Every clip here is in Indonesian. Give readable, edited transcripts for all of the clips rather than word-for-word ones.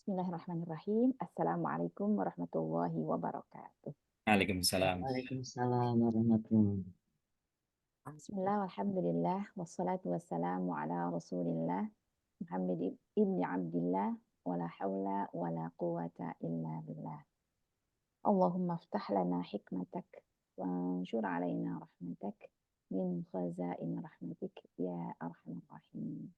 Bismillahirrahmanirrahim. Assalamualaikum warahmatullahi wabarakatuh. Waalaikumsalam. Waalaikumsalam warahmatullahi Bismillah, alhamdulillah, wassalatu wassalamu ala rasulillah, Muhammad ibni Abdillah, wala hawla wala quwata illa billah. Allahumma aftah lana hikmatak, wa anshur alaina rahmatak, min khazain rahmatik, ya arhamar rahimin.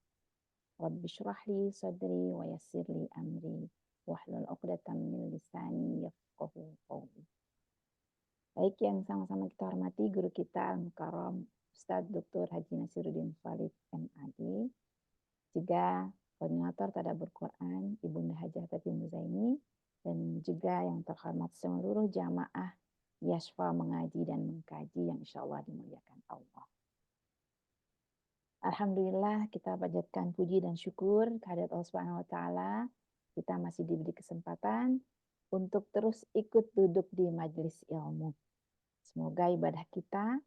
Rabbi shrah li sadri wa yassir li amri, wahlul uqdatan min lisani yafqahu qawli. Baik, yang sama-sama kita hormati guru kita Al-Mukarram Ustadz Dr. Haji Nasiruddin Khalid MAD, juga koordinator Tadabbur Quran Ibunda Hajah Tati Muzaini, dan juga yang terhormat seluruh jamaah Yashfa mengaji dan mengkaji yang insya Allah dimuliakan Allah. Alhamdulillah, kita panjatkan puji dan syukur kehadirat Allah Subhanahu wa taala. Kita masih diberi kesempatan untuk terus ikut duduk di majelis ilmu. Semoga ibadah kita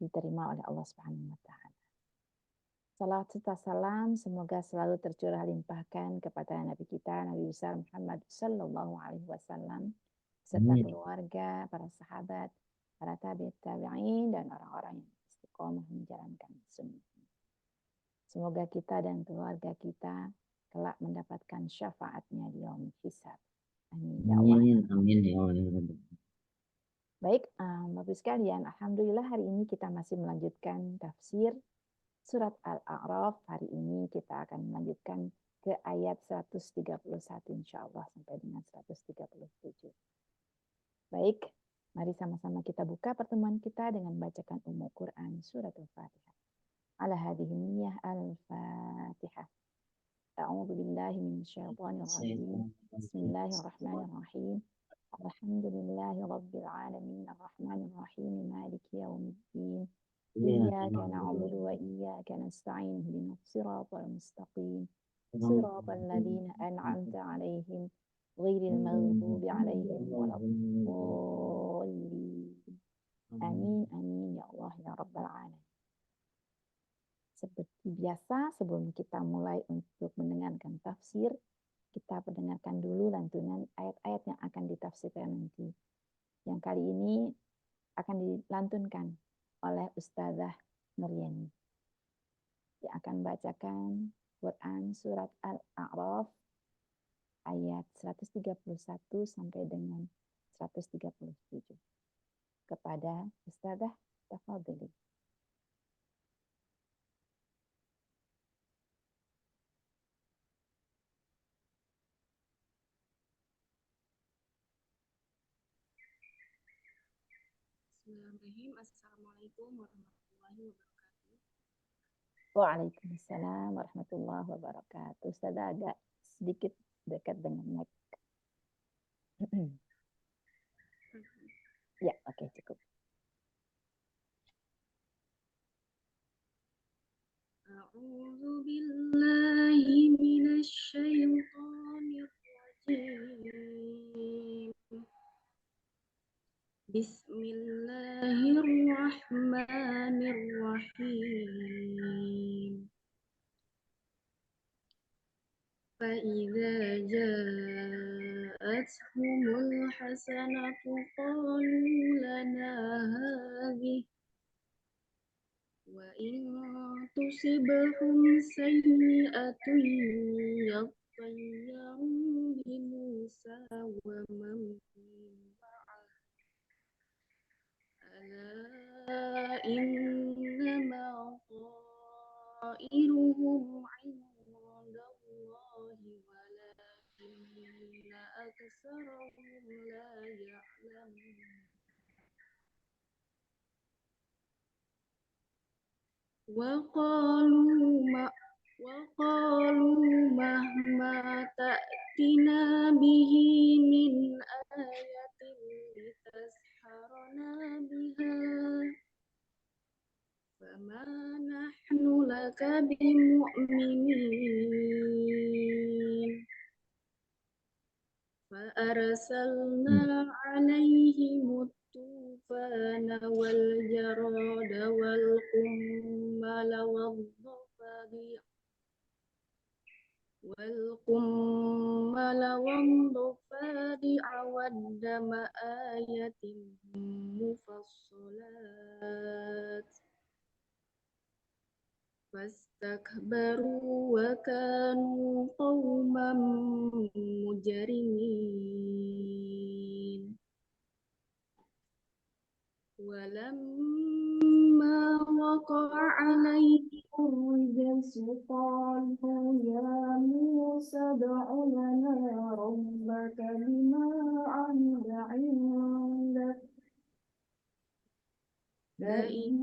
diterima oleh Allah Subhanahu wa taala. Salawat serta salam semoga selalu tercurah limpahkan kepada Nabi kita, Nabi besar Muhammad sallallahu alaihi wasallam, serta keluarga, para sahabat, para tabi'in dan orang-orang yang istiqomah menjalankan sunnah. Semoga kita dan keluarga kita kelak mendapatkan syafaatnya di yaumul hisab. Amin ya Allah. Amin ya Allah. Baik, Bapak sekalian, alhamdulillah hari ini kita masih melanjutkan tafsir surat Al-A'raf. Hari ini kita akan melanjutkan ke ayat 131 insyaallah sampai dengan 137. Baik, mari sama-sama kita buka pertemuan kita dengan membacakan Quran surat Al-Fatihah. Ala hadhihi niyyah Al-Fatihah. A'udzu billahi minasyaitonir rajim. Bismillahirrahmanirrahim. Alhamdulillahi rabbil alamin arrahmanir rahim maliki yaumiddin. Iyyaka na'budu wa iyyaka nasta'in ihdinas siratal mustaqim. Siratal ladzina an'amta 'alaihim ghairil maghdubi 'alaihim waladdallin. Amin amin ya Allah ya rabbal alamin. Seperti biasa, sebelum kita mulai untuk mendengarkan tafsir, kita mendengarkan dulu lantunan ayat-ayat yang akan ditafsirkan nanti. Yang kali ini akan dilantunkan oleh Ustazah Nuryani, yang akan bacakan Quran surat Al-A'raf ayat 131 sampai dengan 137. Kepada Ustazah, tafadhali. Bismillahirrahmanirrahim. Assalamualaikum warahmatullahi wabarakatuh. Waalaikumsalam warahmatullahi wabarakatuh. Ustazah agak sedikit dekat dengan mic. Ya, oke, cukup. A'udzu billahi minasy syaithanir rajim. Bismillahirrahmanirrahim. فإذا جاءتهم الحسنة قالوا لنا هذه وإن تصبهم سيئة يطيروا بموسى ومن معه ألا إنما طائرهم عند الله ولكن أكثرهم لا يعلمون وقالوا مهما تأتنا به من آية لتسحرنا بها فما نحن لك بمؤمنين فأرسلنا عليهم الطوفان والجراد والقمل والحمل والضفادع والدم آيات مفصلات فاستكبروا وكانوا قوما مجرمين ولما وقع عليهم الرجس قالوا يا موسى ادع لنا ربك بما عهد عندك لئن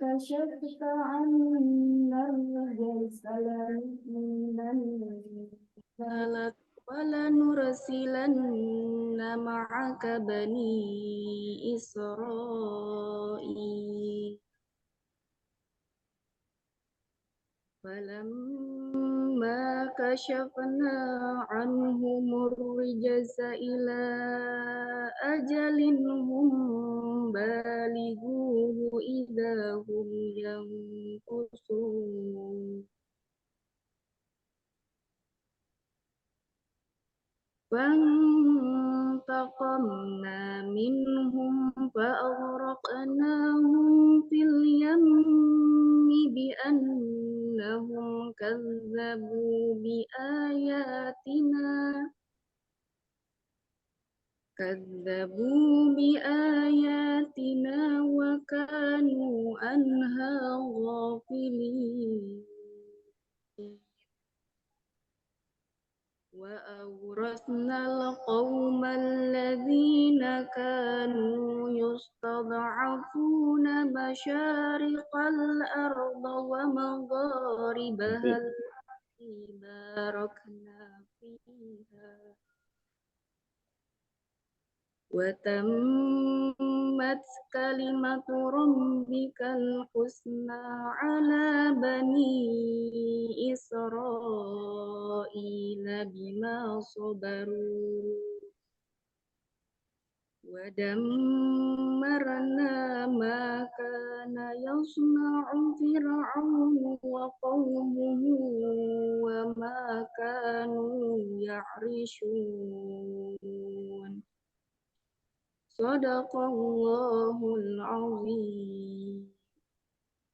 كشفت عنا الرجس لنؤمنن ولنرسلن معك بني إسرائيل فلما كشفنا عنهم الرجس إلى أجل هم بالغوه إذا هم ينكثون فانتقمنا منهم فأغرقناهم في اليم بأنهم كذبوا بآياتنا وكانوا عنها غافلين وأورثنا القوم الذين كانوا يستضعفون مشارق الأرض ومغاربها التي باركنا فيها وتمت كلمة ربك الحسنى على بني إسرائيل بما صبروا ودمرنا ما كان يصنع فرعون وقومه وما كانوا يعرشون Sadaqallahul azim.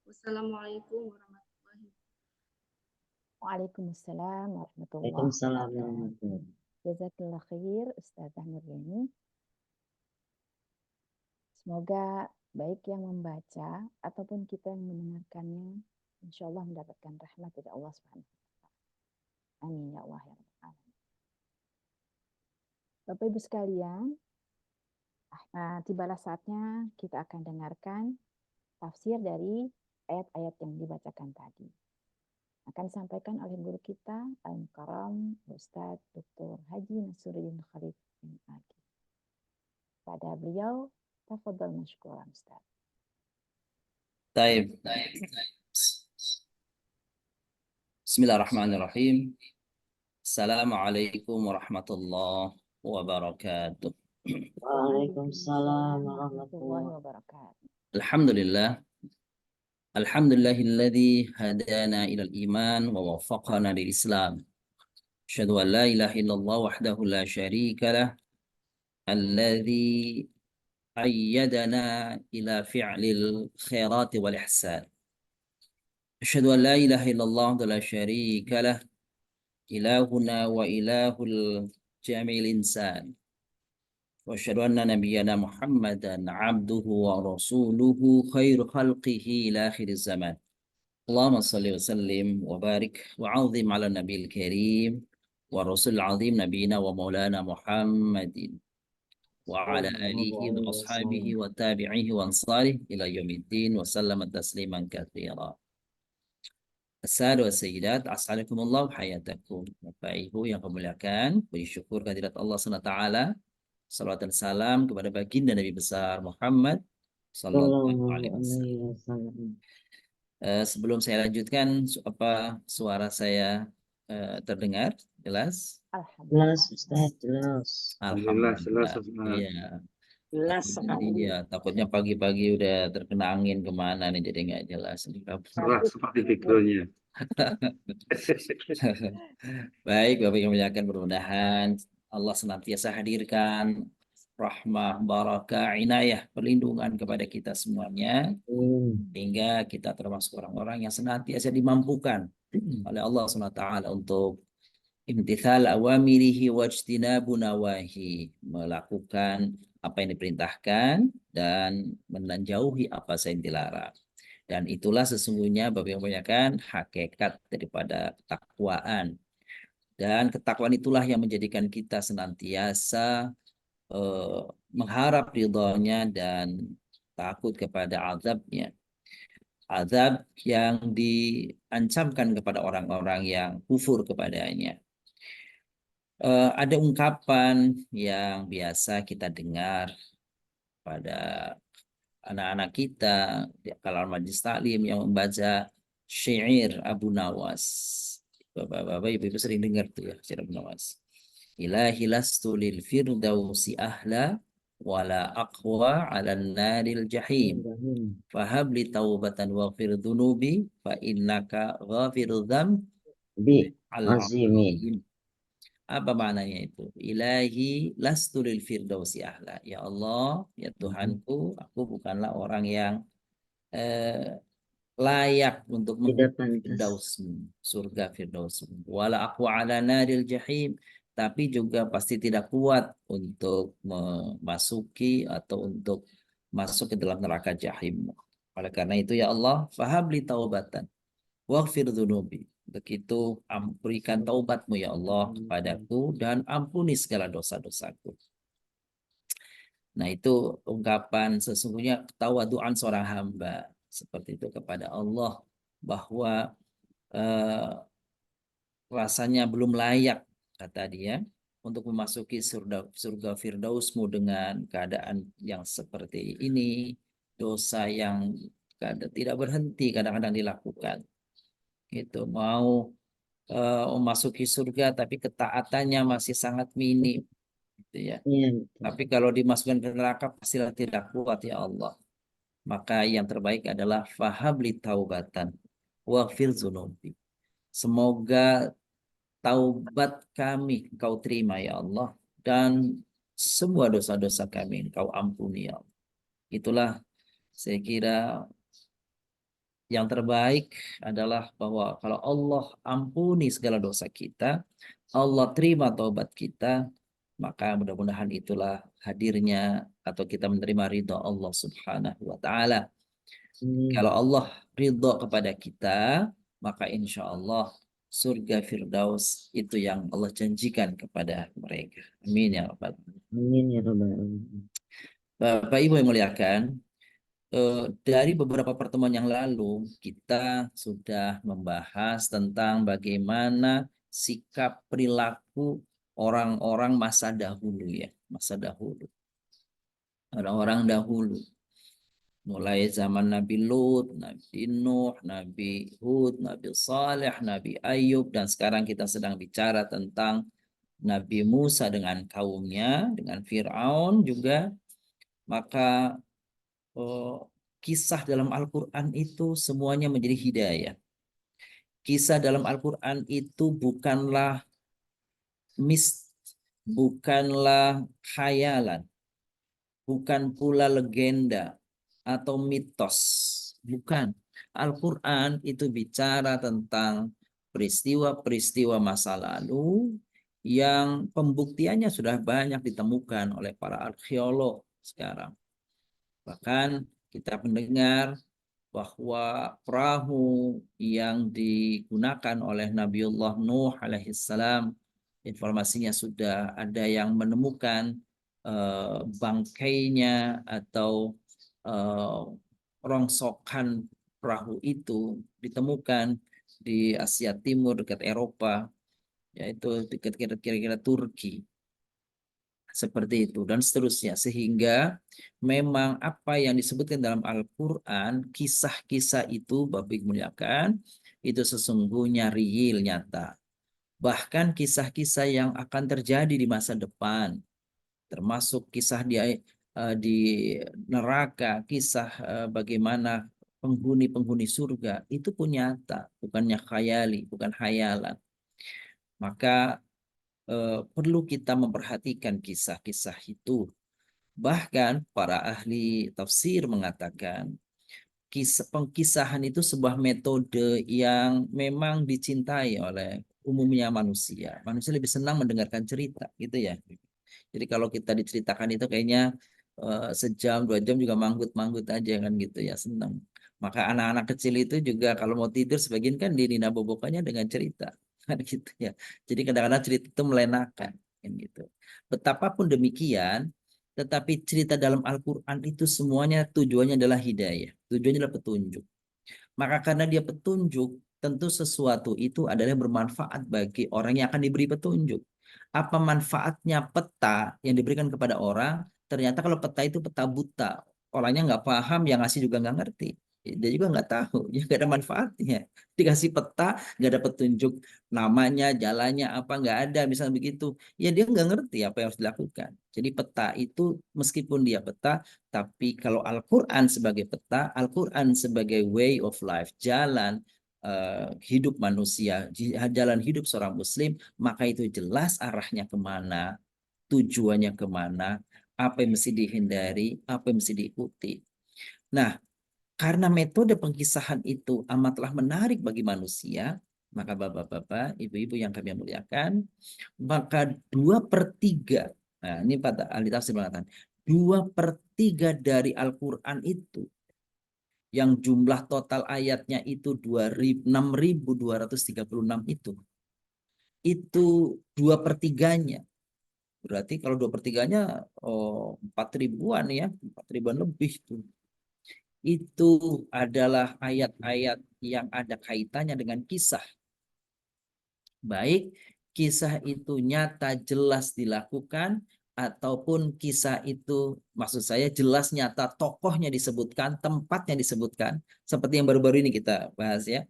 Wassalamualaikum warahmatullahi wabarakatuh. Waalaikumsalam warahmatullahi Waalaikumsalam wabarakatuh. warahmatullahi wabarakatuh. Jazakallah khair Ustazah Nurjani. Semoga baik yang membaca ataupun kita yang mendengarkannya, insya Allah mendapatkan rahmat dari Allah Subhanahu wa Ta'ala. Amin ya Allah ya Rabbal Alamin. Bapak Ibu sekalian, tibalah saatnya kita akan dengarkan tafsir dari ayat-ayat yang dibacakan tadi. Akan disampaikan oleh guru kita Al-Mukarram Ustadz Dr. Haji Nasruddin Khalid MAG. Pada beliau, tafadhal mashkuran Ustaz. Baik. Bismillahirrahmanirrahim. Assalamualaikum warahmatullahi wabarakatuh. Waalaikumsalam warahmatullahi warahmatullahi wabarakatuh. Alhamdulillah. Alhamdulillahilladzi hadana ilal iman wa waffaqana lil Islam. Asyhadu an la ilaha illallah wahdahu la syarika lah. Alladzi ayyadana ila fi'lil khairati wal ihsan. Asyhadu an la ilaha illallah wa la syarika lah. Ilahuna wa ilahul jamil insan. Wa asyhadu anna nabiyyana Muhammadan abduhu wa rasuluhu khairu khalqihi ila akhiriz zaman. Allahumma salli wa sallim wa barik wa azim ala nabiyil karim wa rasul azim nabiyina wa maulana Muhammadin wa ala alihi wa ashabihi wa tabi'ihi wa ansarih ila yaumiddin wa sallama tasliman katsira. Assalamualaikum wassayidat, assalamualaikum hayatakum. Bapak Ibu yang kemuliakan, puji syukur kehadirat Allah SWT. Salawat dan salam kepada baginda Nabi besar Muhammad sallallahu alaihi wasallam. Sebelum saya lanjutkan, apa suara saya terdengar jelas? Jelas Ustaz, jelas. Alhamdulillah. jelas Ustaz. Iya. Jelas sekali. Iya, takutnya pagi-pagi udah terkena angin kemana nih, jadi nggak jelas. Cerah seperti backgroundnya. Baik, Bapak yang muliakan, mudah-mudahan Allah senantiasa hadirkan rahmah, barakah, inayah, perlindungan kepada kita semuanya, hingga kita termasuk orang-orang yang senantiasa dimampukan oleh Allah SWT untuk imtithal awamirihi wajtinabu nawahi, melakukan apa yang diperintahkan dan menjauhi apa yang dilarang. Dan itulah sesungguhnya Bapak yang muliakan hakikat daripada ketakwaan. Dan ketakwaan itulah yang menjadikan kita senantiasa mengharap ridhonya dan takut kepada azabnya. Azab yang diancamkan kepada orang-orang yang kufur kepadanya. Ada ungkapan yang biasa kita dengar pada anak-anak kita di kalangan majlis taklim yang membaca syair Abu Nawas. Bapak-bapak, ibu-ibu sering dengar tuh ya syair Abu Nawas. Ilahi lastu lil firdausi ahla wala aqwa ala naril jahim. Fahab li taubatan waghfir dhunubi fa innaka ghafiru dzam Bi al-azim. azimi. Apa maknanya itu? Ilahi lastu lil firdausi ahla. Ya Allah, ya Tuhanku, aku bukanlah orang yang layak untuk Tidak menghuni pantas. firdausmu, surga firdausmu. Wala aku ala naril jahim, tapi juga pasti tidak kuat untuk memasuki atau untuk masuk ke dalam neraka jahim. Oleh karena itu ya Allah, fahabli taubatan waghfir dzunubi. Untuk itu berikan taubatmu ya Allah kepadaku dan ampuni segala dosa-dosaku. Nah itu ungkapan sesungguhnya ketawaduan seorang hamba seperti itu kepada Allah, bahwa rasanya belum layak kata dia untuk memasuki surga firdausmu dengan keadaan yang seperti ini, dosa yang tidak berhenti kadang-kadang dilakukan. Gitu, mau memasuki surga tapi ketaatannya masih sangat minim, gitu ya. Iya. Tapi kalau dimasukkan ke neraka pastilah tidak kuat ya Allah. Maka yang terbaik adalah fahabli taubatan waghfir dzunubi. Semoga taubat kami Engkau terima ya Allah, dan semua dosa-dosa kami Engkau ampuni ya Allah. Itulah saya kira yang terbaik adalah bahwa kalau Allah ampuni segala dosa kita, Allah terima taubat kita, maka mudah-mudahan itulah hadirnya atau kita menerima ridha Allah Subhanahu wa taala. Kalau Allah ridha kepada kita, maka insya Allah surga Firdaus itu yang Allah janjikan kepada mereka. Amin ya rabbal alamin. Amin ya rabbal alamin. Bapak Ibu yang muliakan, dari beberapa pertemuan yang lalu kita sudah membahas tentang bagaimana sikap perilaku orang-orang masa dahulu ya, masa dahulu. Orang-orang dahulu. Mulai zaman Nabi Lut, Nabi Nuh, Nabi Hud, Nabi Saleh, Nabi Ayub, dan sekarang kita sedang bicara tentang Nabi Musa dengan kaumnya, dengan Fir'aun juga. Maka kisah dalam Al-Quran itu semuanya menjadi hidayah. Kisah dalam Al-Quran itu bukanlah bukanlah khayalan, bukan pula legenda atau mitos. Bukan. Al-Quran itu bicara tentang peristiwa-peristiwa masa lalu yang pembuktiannya sudah banyak ditemukan oleh para arkeolog sekarang. Bahkan kita mendengar bahwa perahu yang digunakan oleh Nabiullah Nuh alaihissalam, informasinya sudah ada yang menemukan bangkainya atau rongsokan perahu itu ditemukan di Asia Timur dekat Eropa, yaitu dekat kira-kira Turki. Seperti itu dan seterusnya, sehingga memang apa yang disebutkan dalam Al-Quran, kisah-kisah itu Bapak Ibu muliakan, itu sesungguhnya real, nyata. Bahkan kisah-kisah yang akan terjadi di masa depan, termasuk kisah di di neraka, kisah bagaimana penghuni-penghuni surga itu pun nyata, bukannya khayali, bukan khayalan. Maka perlu kita memperhatikan kisah-kisah itu. Bahkan para ahli tafsir mengatakan pengkisahan itu sebuah metode yang memang dicintai oleh umumnya manusia. Manusia lebih senang mendengarkan cerita, gitu ya. Jadi kalau kita diceritakan itu kayaknya sejam, 2 jam juga manggut-manggut aja kan gitu ya, senang. Maka anak-anak kecil itu juga kalau mau tidur sebagian kan dinina bobokannya dengan cerita. Kan gitu ya. Jadi kadang-kadang cerita itu melenakan. Kan gitu. Betapapun demikian, tetapi cerita dalam Al-Quran itu semuanya tujuannya adalah hidayah. Tujuannya adalah petunjuk. Maka karena dia petunjuk, tentu sesuatu itu adalah bermanfaat bagi orang yang akan diberi petunjuk. Apa manfaatnya peta yang diberikan kepada orang? Ternyata kalau peta itu peta buta. Orangnya nggak paham, yang ngasih juga nggak ngerti. Dia juga nggak tahu, ya nggak ada manfaatnya. Dikasih peta, nggak ada petunjuk namanya, jalannya apa, nggak ada. Misalnya begitu, ya dia nggak ngerti apa yang harus dilakukan. Jadi peta itu meskipun dia peta, tapi kalau Al-Quran sebagai peta, Al-Quran sebagai way of life, jalan hidup manusia, jalan hidup seorang muslim, maka itu jelas arahnya kemana, tujuannya kemana, apa yang mesti dihindari, apa yang mesti diikuti. Nah, karena metode pengkisahan itu amatlah menarik bagi manusia, maka bapak-bapak, ibu-ibu yang kami muliakan, maka 2/3, nah ini pada ahli tafsir mengatakan, 2/3 dari Al-Quran itu, yang jumlah total ayatnya itu 6.236 itu 2/3-nya. Berarti kalau 2/3-nya 4.000-an ya, 4.000-an lebih tuh. Itu adalah ayat-ayat yang ada kaitannya dengan kisah. Baik kisah itu nyata jelas dilakukan ataupun kisah itu maksud saya jelas nyata tokohnya disebutkan, tempatnya disebutkan, seperti yang baru-baru ini kita bahas ya.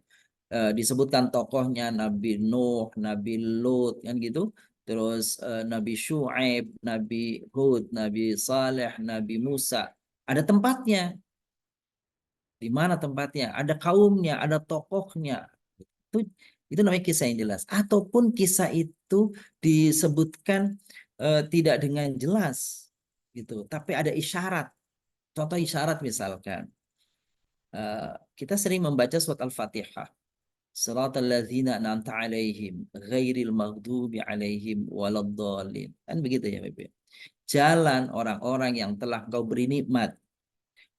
Disebutkan tokohnya Nabi Nuh, Nabi Lut kan gitu. Terus Nabi Syuaib, Nabi Hud, Nabi Saleh, Nabi Musa. Ada tempatnya. Di mana tempatnya? Ada kaumnya, ada tokohnya. Itu itu namanya kisah yang jelas. Ataupun kisah itu disebutkan tidak dengan jelas gitu, tapi ada isyarat. Contoh isyarat misalkan kita sering membaca surat Al-Fatihah. Shiratal ladzina an'amta 'alaihim ghairil maghdubi 'alaihim waladdallin. Kan begitu ya, Bapak. Jalan orang-orang yang telah Engkau beri nikmat,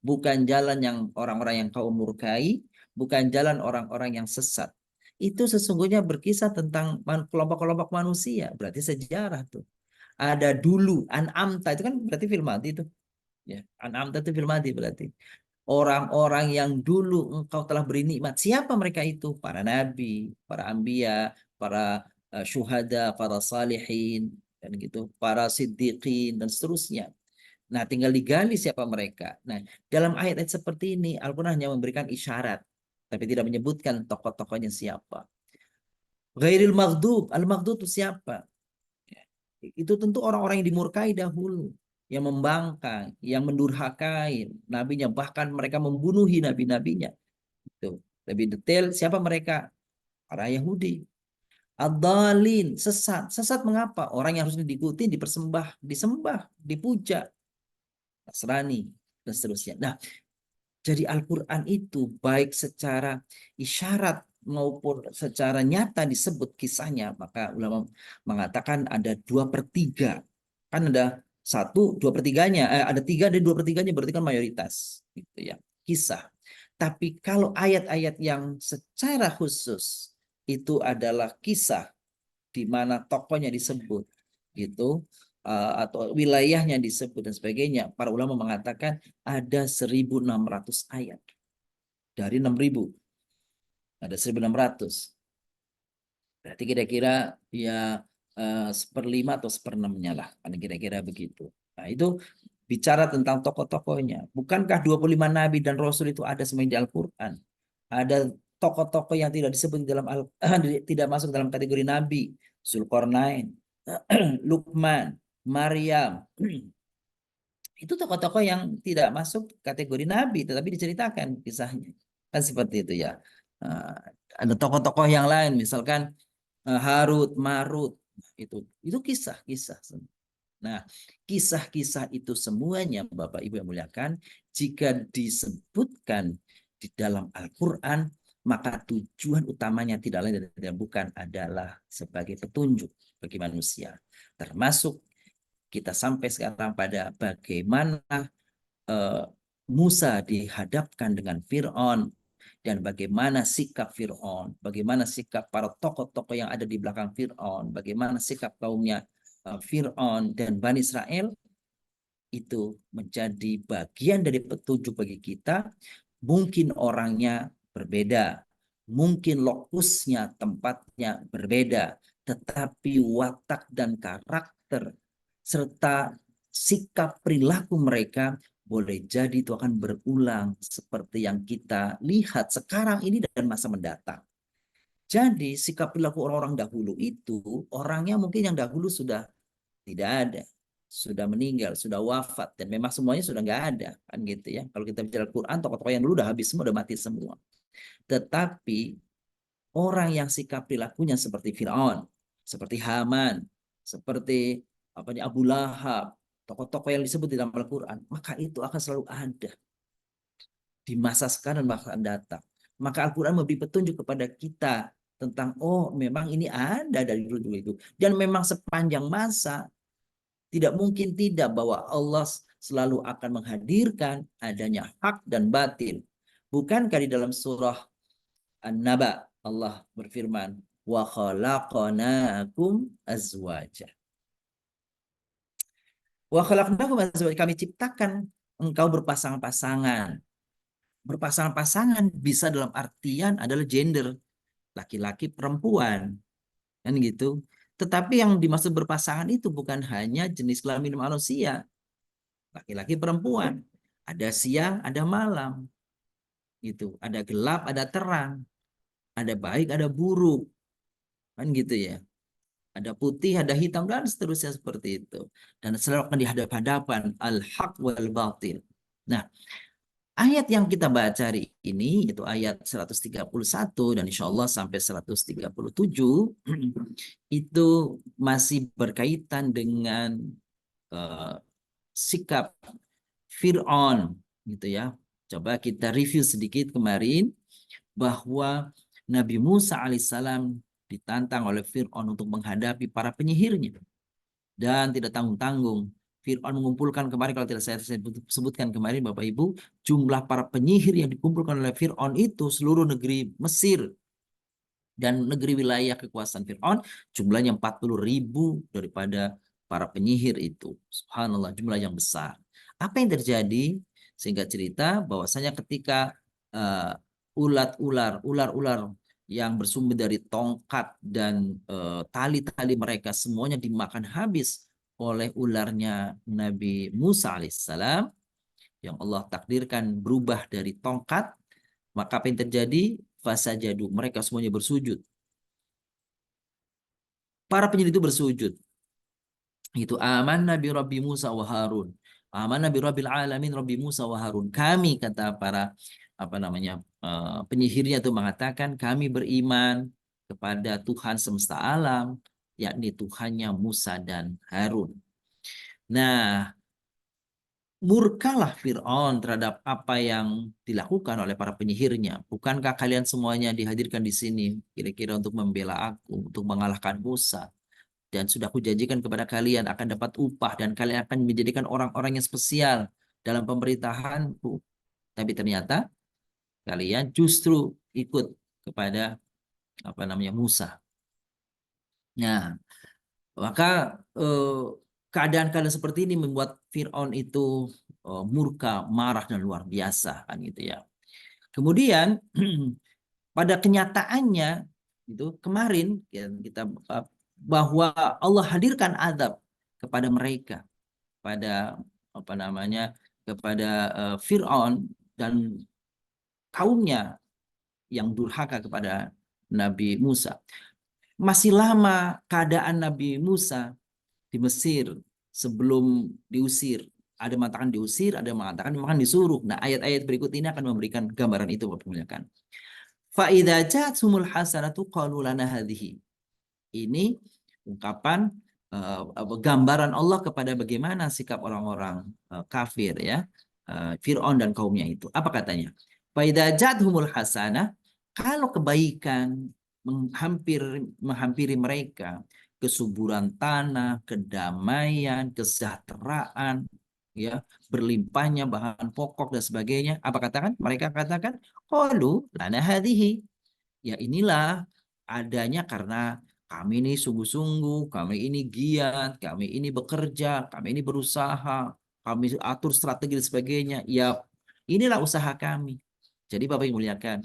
bukan jalan yang orang-orang yang Kau murkai, bukan jalan orang-orang yang sesat. Itu sesungguhnya berkisah tentang kelompok-kelompok manusia, berarti sejarah tuh. Ada dulu An'amta itu kan berarti fil madhi itu. Ya, An'amta itu fil madhi berarti. Orang-orang yang dulu Engkau telah beri nikmat. Siapa mereka itu? Para nabi, para anbiya, para syuhada, para salihin, dan gitu, para siddiqin dan seterusnya. Nah, tinggal digali siapa mereka. Nah, dalam ayat-ayat seperti ini Al-Qur'an hanya memberikan isyarat, tapi tidak menyebutkan tokoh-tokohnya siapa. Ghairil maghdub, al-maghdub itu siapa? Itu tentu orang-orang yang dimurkai dahulu, yang membangkang, yang mendurhakai nabinya, bahkan mereka membunuhi nabi-nabinya. Itu lebih detail siapa mereka? Para Yahudi. Ad-dhalin, sesat. Sesat mengapa? Orang yang harus diikuti, dipersembah, disembah, dipuja. Nasrani dan seterusnya. Nah, jadi Al-Quran itu baik secara isyarat maupun secara nyata disebut kisahnya, maka ulama mengatakan ada 2/3. Kan ada 1/2-nya, ada 3 dan 2/3-nya berarti kan mayoritas, gitu ya, kisah. Tapi kalau ayat-ayat yang secara khusus itu adalah kisah di mana tokohnya disebut, gitu, atau wilayahnya disebut dan sebagainya, para ulama mengatakan ada 1.600 ayat dari 6.000, ada 1.600. Berarti kira-kira ya 1/5 atau 1/6-nya lah, kan kira-kira begitu. Nah, itu bicara tentang tokoh-tokohnya. Bukankah 25 nabi dan rasul itu ada semuanya di Al-Quran? Ada tokoh-tokoh yang tidak disebut di dalam tidak masuk dalam kategori nabi. Zulkarnain, Luqman, Maryam, Itu tokoh-tokoh yang tidak masuk kategori nabi, tetapi diceritakan kisahnya. Kan seperti itu ya. Eh, ada tokoh-tokoh yang lain, misalkan Harut, Marut, itu kisah-kisah. Nah, kisah-kisah itu semuanya Bapak Ibu yang muliakan, jika disebutkan di dalam Al-Quran, maka tujuan utamanya tidak lain dan bukan adalah sebagai petunjuk bagi manusia. Termasuk kita sampai sekarang pada bagaimana Musa dihadapkan dengan Fir'aun, dan bagaimana sikap Fir'aun, bagaimana sikap para tokoh-tokoh yang ada di belakang Fir'aun, bagaimana sikap kaumnya Fir'aun dan Bani Israel, itu menjadi bagian dari petunjuk bagi kita. Mungkin orangnya berbeda, mungkin lokusnya, tempatnya berbeda, tetapi watak dan karakter serta sikap perilaku mereka boleh jadi itu akan berulang seperti yang kita lihat sekarang ini dan masa mendatang. Jadi sikap perilaku orang-orang dahulu itu, orangnya mungkin yang dahulu sudah tidak ada, sudah meninggal, sudah wafat, dan memang semuanya sudah nggak ada, kan gitu ya. Kalau kita bicara Quran, tokoh-tokoh yang dulu udah habis semua, udah mati semua. Tetapi orang yang sikap perilakunya seperti Firaun, seperti Haman, seperti Abu Lahab, tokoh-tokoh yang disebut di dalam Al-Quran, maka itu akan selalu ada di masa sekarang dan masa datang. Maka Al-Quran memberi petunjuk kepada kita tentang, oh memang ini ada dari dulu itu. Dan memang sepanjang masa, tidak mungkin tidak bahwa Allah selalu akan menghadirkan adanya hak dan batil. Bukankah di dalam surah An-Naba Allah berfirman, wa khalaqnakum azwaja. Wa khalaqnakum azwaja, kami ciptakan engkau berpasangan-pasangan. Berpasangan-pasangan bisa dalam artian adalah gender, laki-laki perempuan, kan gitu. Tetapi yang dimaksud berpasangan itu bukan hanya jenis kelamin manusia, laki-laki perempuan, ada siang, ada malam, gitu, ada gelap, ada terang, ada baik, ada buruk, kan gitu ya. Ada putih, ada hitam, dan seterusnya seperti itu. Dan selalu akan dihadap-hadapan al-haq wal batil. Nah, ayat yang kita baca hari ini itu ayat 131 dan insya Allah sampai 137 itu masih berkaitan dengan sikap Fir'aun, gitu ya. Coba kita review sedikit kemarin bahwa Nabi Musa alaihissalam ditantang oleh Fir'aun untuk menghadapi para penyihirnya, dan tidak tanggung-tanggung Fir'aun mengumpulkan kemarin, kalau tidak saya sebutkan kemarin Bapak Ibu, jumlah para penyihir yang dikumpulkan oleh Fir'aun itu seluruh negeri Mesir dan negeri wilayah kekuasaan Fir'aun jumlahnya 40.000 daripada para penyihir itu. Subhanallah, jumlah yang besar. Apa yang terjadi? Sehingga cerita bahwasanya ketika ular-ular yang bersumber dari tongkat dan tali-tali mereka semuanya dimakan habis oleh ularnya Nabi Musa alaihissalam, yang Allah takdirkan berubah dari tongkat, maka apa yang terjadi? Fasajadu, mereka semuanya bersujud. Para penyihir itu bersujud. Itu aman Nabi Rabbi Musa wa Harun. Aman Nabi Rabbil Alamin Rabbi Musa wa Harun. Kami, kata para penyihirnya itu mengatakan, kami beriman kepada Tuhan semesta alam, yakni Tuhannya Musa dan Harun. Nah, murkalah Fir'aun terhadap apa yang dilakukan oleh para penyihirnya. Bukankah kalian semuanya dihadirkan di sini kira-kira untuk membela aku, untuk mengalahkan Musa? Dan sudah kujanjikan kepada kalian akan dapat upah dan kalian akan menjadikan orang-orang yang spesial dalam pemerintahanku. Tapi ternyata kalian justru ikut kepada Musa. Nah, maka keadaan-keadaan seperti ini membuat Fir'aun itu murka, marah dan luar biasa, kan gitu ya. Kemudian pada kenyataannya itu kemarin ya, kita bahwa Allah hadirkan azab kepada mereka, pada kepada Fir'aun dan kaumnya yang durhaka kepada Nabi Musa. Masih lama keadaan Nabi Musa di Mesir sebelum diusir Ada yang mengatakan diusir, ada yang mengatakan memang disuruh. Nah, ayat-ayat berikut ini akan memberikan gambaran itu, Bapak muliakan. Fa idza ja'atumul hasanatu qalu lana hadhihi. Ini ungkapan gambaran Allah kepada bagaimana sikap orang-orang kafir ya, Fir'aun dan kaumnya itu. Apa katanya? Fa idza ja'athumul hasanah, kalau kebaikan menghampiri mereka, kesuburan tanah, kedamaian, kesejahteraan, ya, berlimpahnya bahan pokok dan sebagainya. Apa katakan? Mereka katakan, qalu lana hadhihi. Ya inilah adanya karena kami ini sungguh-sungguh, kami ini giat, kami ini bekerja, kami ini berusaha, kami atur strategi dan sebagainya. Ya inilah usaha kami. Jadi Bapak yang muliakan,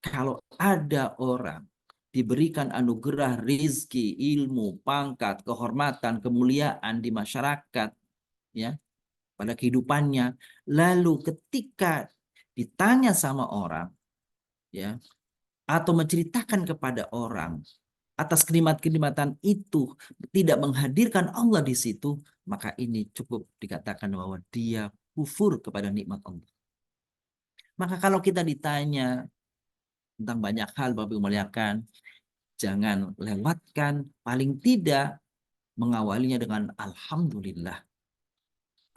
kalau ada orang diberikan anugerah rizki, ilmu, pangkat, kehormatan, kemuliaan di masyarakat, ya, pada kehidupannya, lalu ketika ditanya sama orang, ya, atau menceritakan kepada orang atas kenikmatan itu tidak menghadirkan Allah di situ, maka ini cukup dikatakan bahwa dia kufur kepada nikmat Allah. Maka kalau kita ditanya tentang banyak hal, Bapak Ibu muliakan, jangan lewatkan, paling tidak mengawalinya dengan alhamdulillah.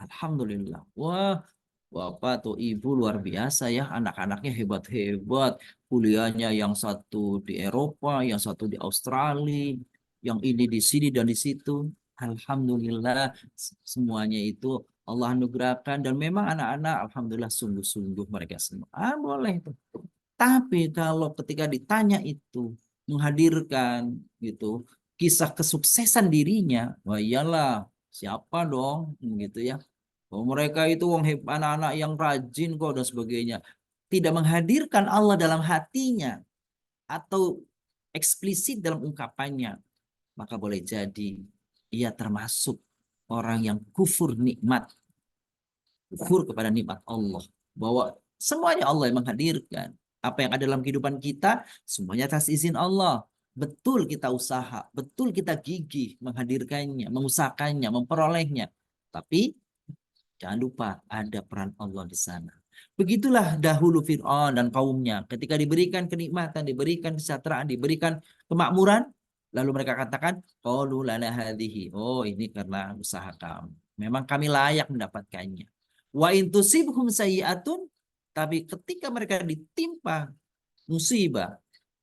Alhamdulillah. Wah, Bapak atau Ibu luar biasa ya, anak-anaknya hebat-hebat. Kuliahnya yang satu di Eropa, yang satu di Australia, yang ini di sini dan di situ. Alhamdulillah, semuanya itu Allah anugerahkan dan memang anak-anak alhamdulillah sungguh-sungguh mereka semua. Boleh itu. Tapi kalau ketika ditanya itu menghadirkan gitu kisah kesuksesan dirinya, wah iyalah siapa dong gitu ya. Oh, mereka itu anak-anak yang rajin kok dan sebagainya. Tidak menghadirkan Allah dalam hatinya atau eksplisit dalam ungkapannya, maka boleh jadi ia termasuk orang yang kufur nikmat, kufur kepada nikmat Allah. Bahwa semuanya Allah yang menghadirkan. Apa yang ada dalam kehidupan kita, semuanya atas izin Allah. Betul kita usaha, betul kita gigih menghadirkannya, mengusahakannya, memperolehnya. Tapi jangan lupa ada peran Allah di sana. Begitulah dahulu Fir'aun dan kaumnya. Ketika diberikan kenikmatan, diberikan kesejahteraan, diberikan kemakmuran, lalu mereka katakan, qalu lana hadhihi. Oh, ini karena usaha kami. Memang kami layak mendapatkannya. Wa in tusibhum sayyi'atun, tapi ketika mereka ditimpa musibah,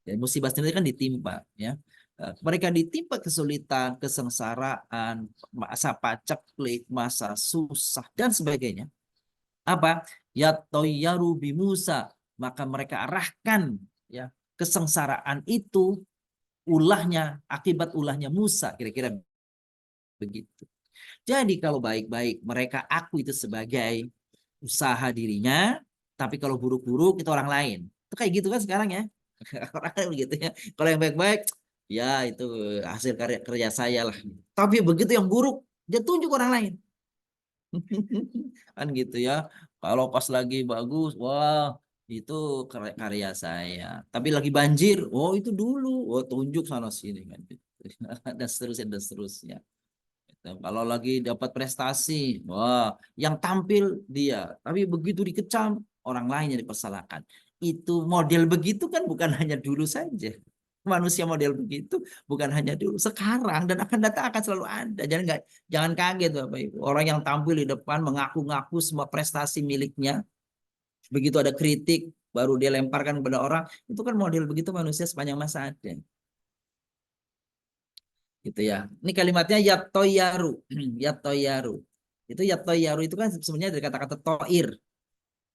ya, musibah sendiri kan ditimpa, ya. Mereka ditimpa kesulitan, kesengsaraan, masa paceklik, masa susah dan sebagainya. Apa? Ya toyaru bi Musa, maka mereka arahkan ya kesengsaraan itu akibat ulahnya Musa, kira-kira begitu. Jadi kalau baik-baik mereka aku itu sebagai usaha dirinya, tapi kalau buruk-buruk itu orang lain. Itu kayak gitu kan sekarang ya. Orang begitu ya. Kalau yang baik-baik ya itu hasil kerja saya lah. Tapi begitu yang buruk dia tunjuk orang lain. Kan gitu ya. Kalau pas lagi bagus, wah itu karya saya. Tapi lagi banjir, oh itu dulu, oh tunjuk sana sini kan. Dan seterusnya dan seterusnya. Kalau lagi dapat prestasi, wah yang tampil dia. Tapi begitu dikecam, orang lain yang dipersalahkan. Itu model begitu kan bukan hanya dulu saja. Manusia model begitu bukan hanya dulu, sekarang dan akan datang akan selalu ada. Jangan kaget Bapak Ibu. Orang yang tampil di depan mengaku-ngaku semua prestasi miliknya, begitu ada kritik baru dia lemparkan kepada orang, itu kan model begitu manusia sepanjang masa ada. Gitu ya. Ini kalimatnya yatoyaru, yatoyaru. Itu yatoyaru itu kan sebenarnya dari kata-kata toir.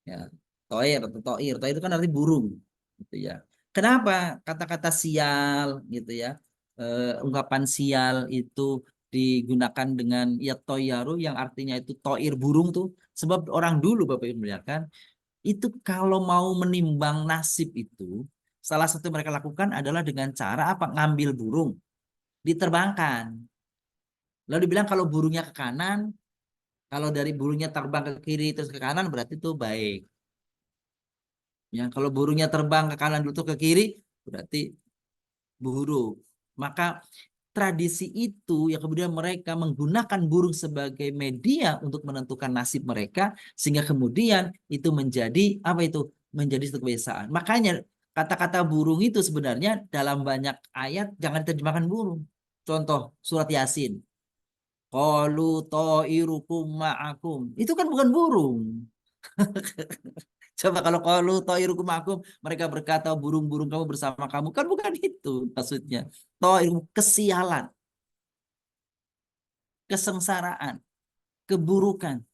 Ya, toir atau toir. Toir itu kan arti burung. Gitu ya. Kenapa kata-kata sial gitu ya? Ungkapan sial itu digunakan dengan yatoyaru yang artinya itu toir burung tuh. Sebab orang dulu Bapak Ibu kan itu kalau mau menimbang nasib itu salah satu mereka lakukan adalah dengan cara apa? Ngambil burung diterbangkan. Lalu dibilang kalau burungnya ke kanan, kalau dari burungnya terbang ke kiri terus ke kanan berarti itu baik. Ya, kalau burungnya terbang ke kanan dulu ke kiri berarti buruk. Maka tradisi itu yang kemudian mereka menggunakan burung sebagai media untuk menentukan nasib mereka, sehingga kemudian itu menjadi apa itu? Menjadi satu kebiasaan. Makanya kata-kata burung itu sebenarnya dalam banyak ayat jangan diterjemahkan burung. Contoh surat Yasin. Qalu ta'irukum ma'akum. Itu kan bukan burung. Coba kalau qalu ta'irukum ma'akum, mereka berkata burung-burung kamu bersama kamu, kan bukan itu maksudnya. Ta'irukum, kesialan, kesengsaraan, keburukan.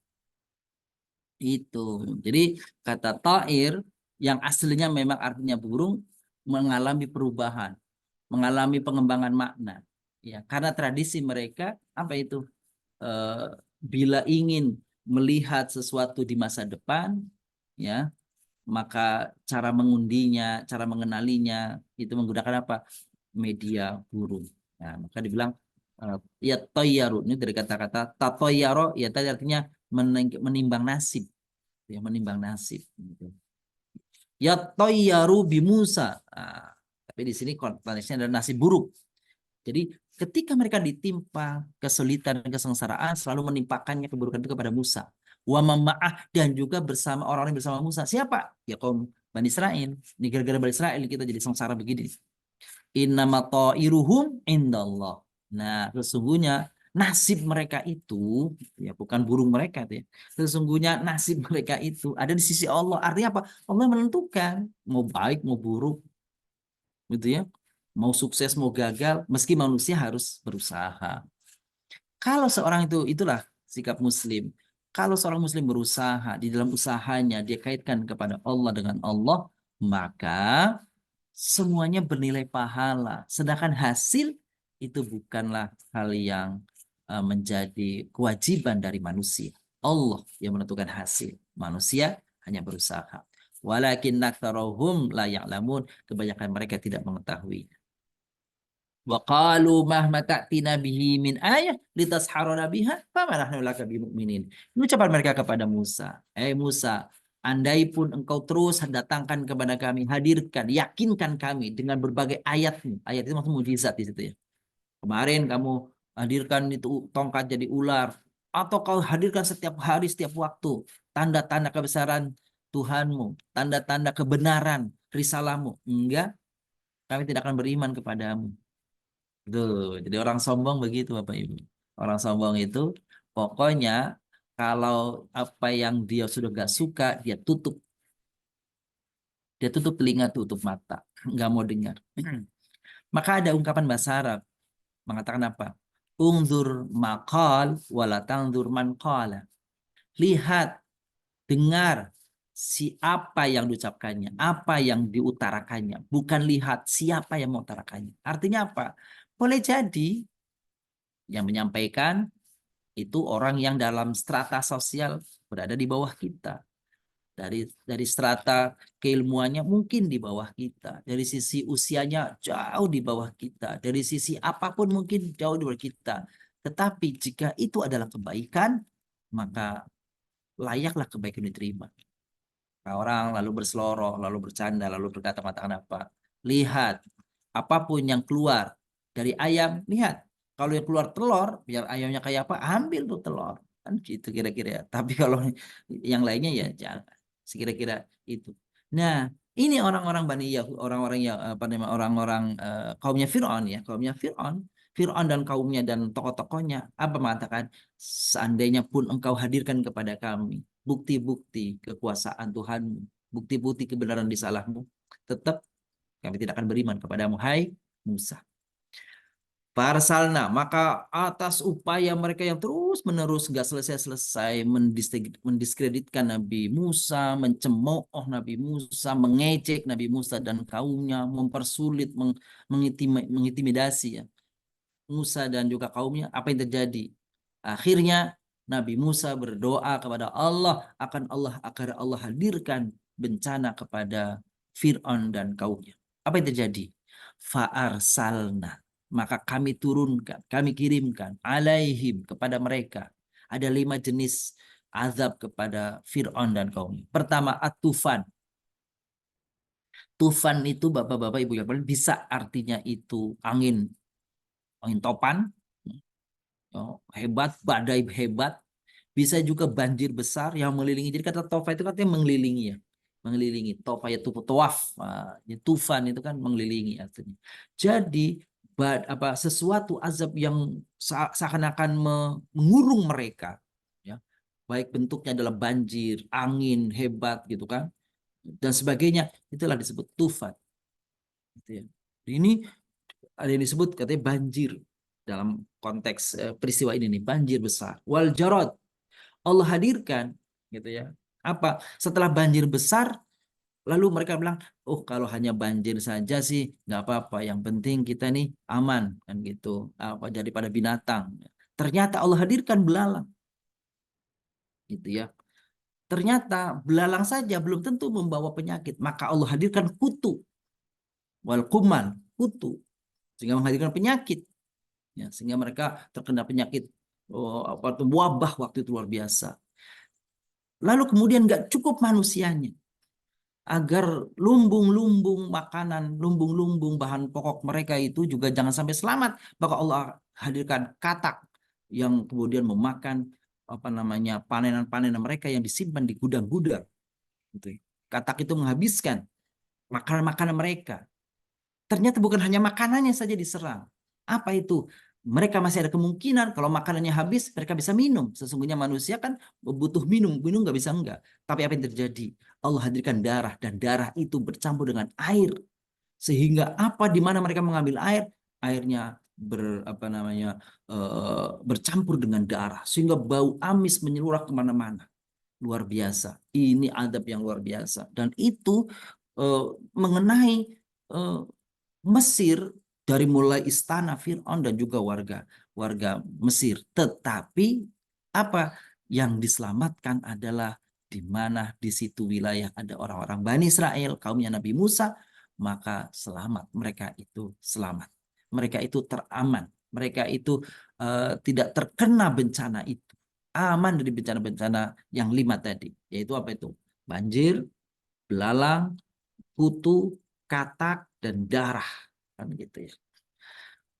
Itu. Jadi kata ta'ir yang aslinya memang artinya burung mengalami perubahan, mengalami pengembangan makna. Ya, karena tradisi mereka apa itu? Bila ingin melihat sesuatu di masa depan, ya, maka cara mengundinya, cara mengenalinya itu menggunakan apa? Media burung. Nah, maka dibilang ya toyaru, ini dari kata-kata tatoyaro, ya tadi artinya menimbang nasib, ya menimbang nasib. Gitu. Ya toyaru bi Musa. Nah, tapi di sini konteksnya adalah nasib buruk. Jadi ketika mereka ditimpa kesulitan dan kesengsaraan, selalu menimpakannya keburukan itu kepada Musa. Wa mama'ah, dan juga bersama orang-orang bersama Musa. Siapa? Ya kaum Bani Israel. Ini gara-gara Bani Israel kita jadi sengsara begini. Innama ta'iruhum indallah. Nah, sesungguhnya nasib mereka itu, ya bukan burung mereka ya. Sesungguhnya nasib mereka itu ada di sisi Allah. Artinya apa? Allah menentukan mau baik mau buruk, gitu ya. Mau sukses mau gagal, meski manusia harus berusaha. Kalau seorang itu, itulah sikap muslim. Kalau seorang muslim berusaha, di dalam usahanya dia kaitkan kepada Allah dengan Allah, maka semuanya bernilai pahala. Sedangkan hasil itu bukanlah hal yang menjadi kewajiban dari manusia. Allah yang menentukan hasil. Manusia hanya berusaha. Walakin aktsarahum la ya'lamun, kebanyakan mereka tidak mengetahui. Wa qalu mahma ta'tina bihi min ayah litasharana biha fama nahnu laka bimu'minin. Ucapan mereka kepada Musa, Musa, andai pun engkau terus datangkan kepada kami, hadirkan, yakinkan kami dengan berbagai ayatmu. Ayat itu maksudnya mujizat di situ ya. Kemarin kamu hadirkan itu tongkat jadi ular, atau kau hadirkan setiap hari, setiap waktu, tanda-tanda kebesaran Tuhanmu, tanda-tanda kebenaran risalahmu. Enggak, kami tidak akan beriman kepadamu. Tuh, jadi orang sombong begitu Bapak Ibu. Orang sombong itu pokoknya kalau apa yang dia sudah gak suka, dia tutup. Dia tutup telinga, tutup mata. Nggak mau dengar. Maka ada ungkapan bahasa Arab mengatakan apa? Ungzur maqal wala tangzur man qala. Lihat, dengar siapa yang diucapkannya, apa yang diutarakannya. Bukan lihat siapa yang mengutarakannya. Artinya apa? Boleh jadi yang menyampaikan itu orang yang dalam strata sosial berada di bawah kita. Dari strata keilmuannya mungkin di bawah kita. Dari sisi usianya jauh di bawah kita. Dari sisi apapun mungkin jauh di bawah kita. Tetapi jika itu adalah kebaikan, maka layaklah kebaikan diterima. Nah, orang lalu berseloroh, lalu bercanda, lalu berkata-kata apa? Lihat, apapun yang keluar dari ayam, lihat. Kalau yang keluar telur, biar ayamnya kayak apa, ambil tuh telur. Kan gitu kira-kira. Tapi kalau yang lainnya ya jangan. Sekira-kira itu. Nah, ini orang-orang Bani Yahud, orang-orang yang apa namanya, orang-orang kaumnya Fir'aun ya, kaumnya Fir'aun. Fir'aun dan kaumnya dan tokoh-tokohnya apa mengatakan, seandainya pun engkau hadirkan kepada kami bukti-bukti kekuasaan Tuhanmu, bukti-bukti kebenaran risalahmu, tetap kami tidak akan beriman kepadamu, hai Musa. Farsalna, maka atas upaya mereka yang terus-menerus gak selesai-selesai mendiskreditkan Nabi Musa, mencemooh Nabi Musa, mengejek Nabi Musa dan kaumnya, mempersulit, mengintimidasi ya, Musa dan juga kaumnya, apa yang terjadi? Akhirnya Nabi Musa berdoa kepada Allah, akan Allah hadirkan bencana kepada Fir'aun dan kaumnya. Apa yang terjadi? Fa'arsalna, maka kami turunkan, kami kirimkan alaihim, kepada mereka. Ada 5 jenis azab kepada Fir'aun dan kaumnya. Pertama, at-tufan. Tufan itu Bapak-bapak Ibu yang bisa artinya itu angin angin topan, hebat, badai hebat, bisa juga banjir besar yang mengelilingi. Jadi kata tofa itu katanya mengelilingi ya, mengelilingi. Tofa ya tuaf, ya tufan itu kan mengelilingi artinya. Jadi sesuatu azab yang seakan-akan mengurung mereka, ya, baik bentuknya adalah banjir, angin hebat gitu kan, dan sebagainya, itulah disebut tufan. Gitu ya. Ini ada yang disebut katanya banjir dalam konteks peristiwa ini nih, banjir besar. Wal jarad, Allah hadirkan gitu ya. Apa? Setelah banjir besar, lalu mereka bilang, oh kalau hanya banjir saja sih nggak apa-apa, yang penting kita nih aman kan gitu. Apa daripada binatang. Ternyata Allah hadirkan belalang. Gitu ya. Ternyata belalang saja belum tentu membawa penyakit, maka Allah hadirkan kutu. Wal kuman, kutu, sehingga menghadirkan penyakit. Ya, sehingga mereka terkena penyakit wabah waktu itu luar biasa. Lalu kemudian nggak cukup manusianya, agar lumbung-lumbung makanan, lumbung-lumbung bahan pokok mereka itu juga jangan sampai selamat, maka Allah hadirkan katak yang kemudian memakan panenan-panenan mereka yang disimpan di gudang-gudang. Gitu. Katak itu menghabiskan makanan-makanan mereka. Ternyata bukan hanya makanannya saja diserang. Apa itu? Mereka masih ada kemungkinan kalau makanannya habis, mereka bisa minum. Sesungguhnya manusia kan butuh minum nggak bisa enggak. Tapi apa yang terjadi? Allah hadirkan darah, dan darah itu bercampur dengan air. Sehingga apa di mana mereka mengambil air, airnya bercampur dengan darah. Sehingga bau amis menyeluruh kemana-mana. Luar biasa. Ini adab yang luar biasa. Dan itu mengenai Mesir, dari mulai istana Fir'aun dan juga warga Mesir. Tetapi apa yang diselamatkan adalah di mana di situ wilayah ada orang-orang Bani Israel, kaumnya Nabi Musa, maka selamat. Mereka itu selamat. Mereka itu teraman. Mereka itu tidak terkena bencana itu. Aman dari bencana-bencana yang 5 tadi. Yaitu apa itu? Banjir, belalang, kutu, katak, dan darah. Kan gitu ya.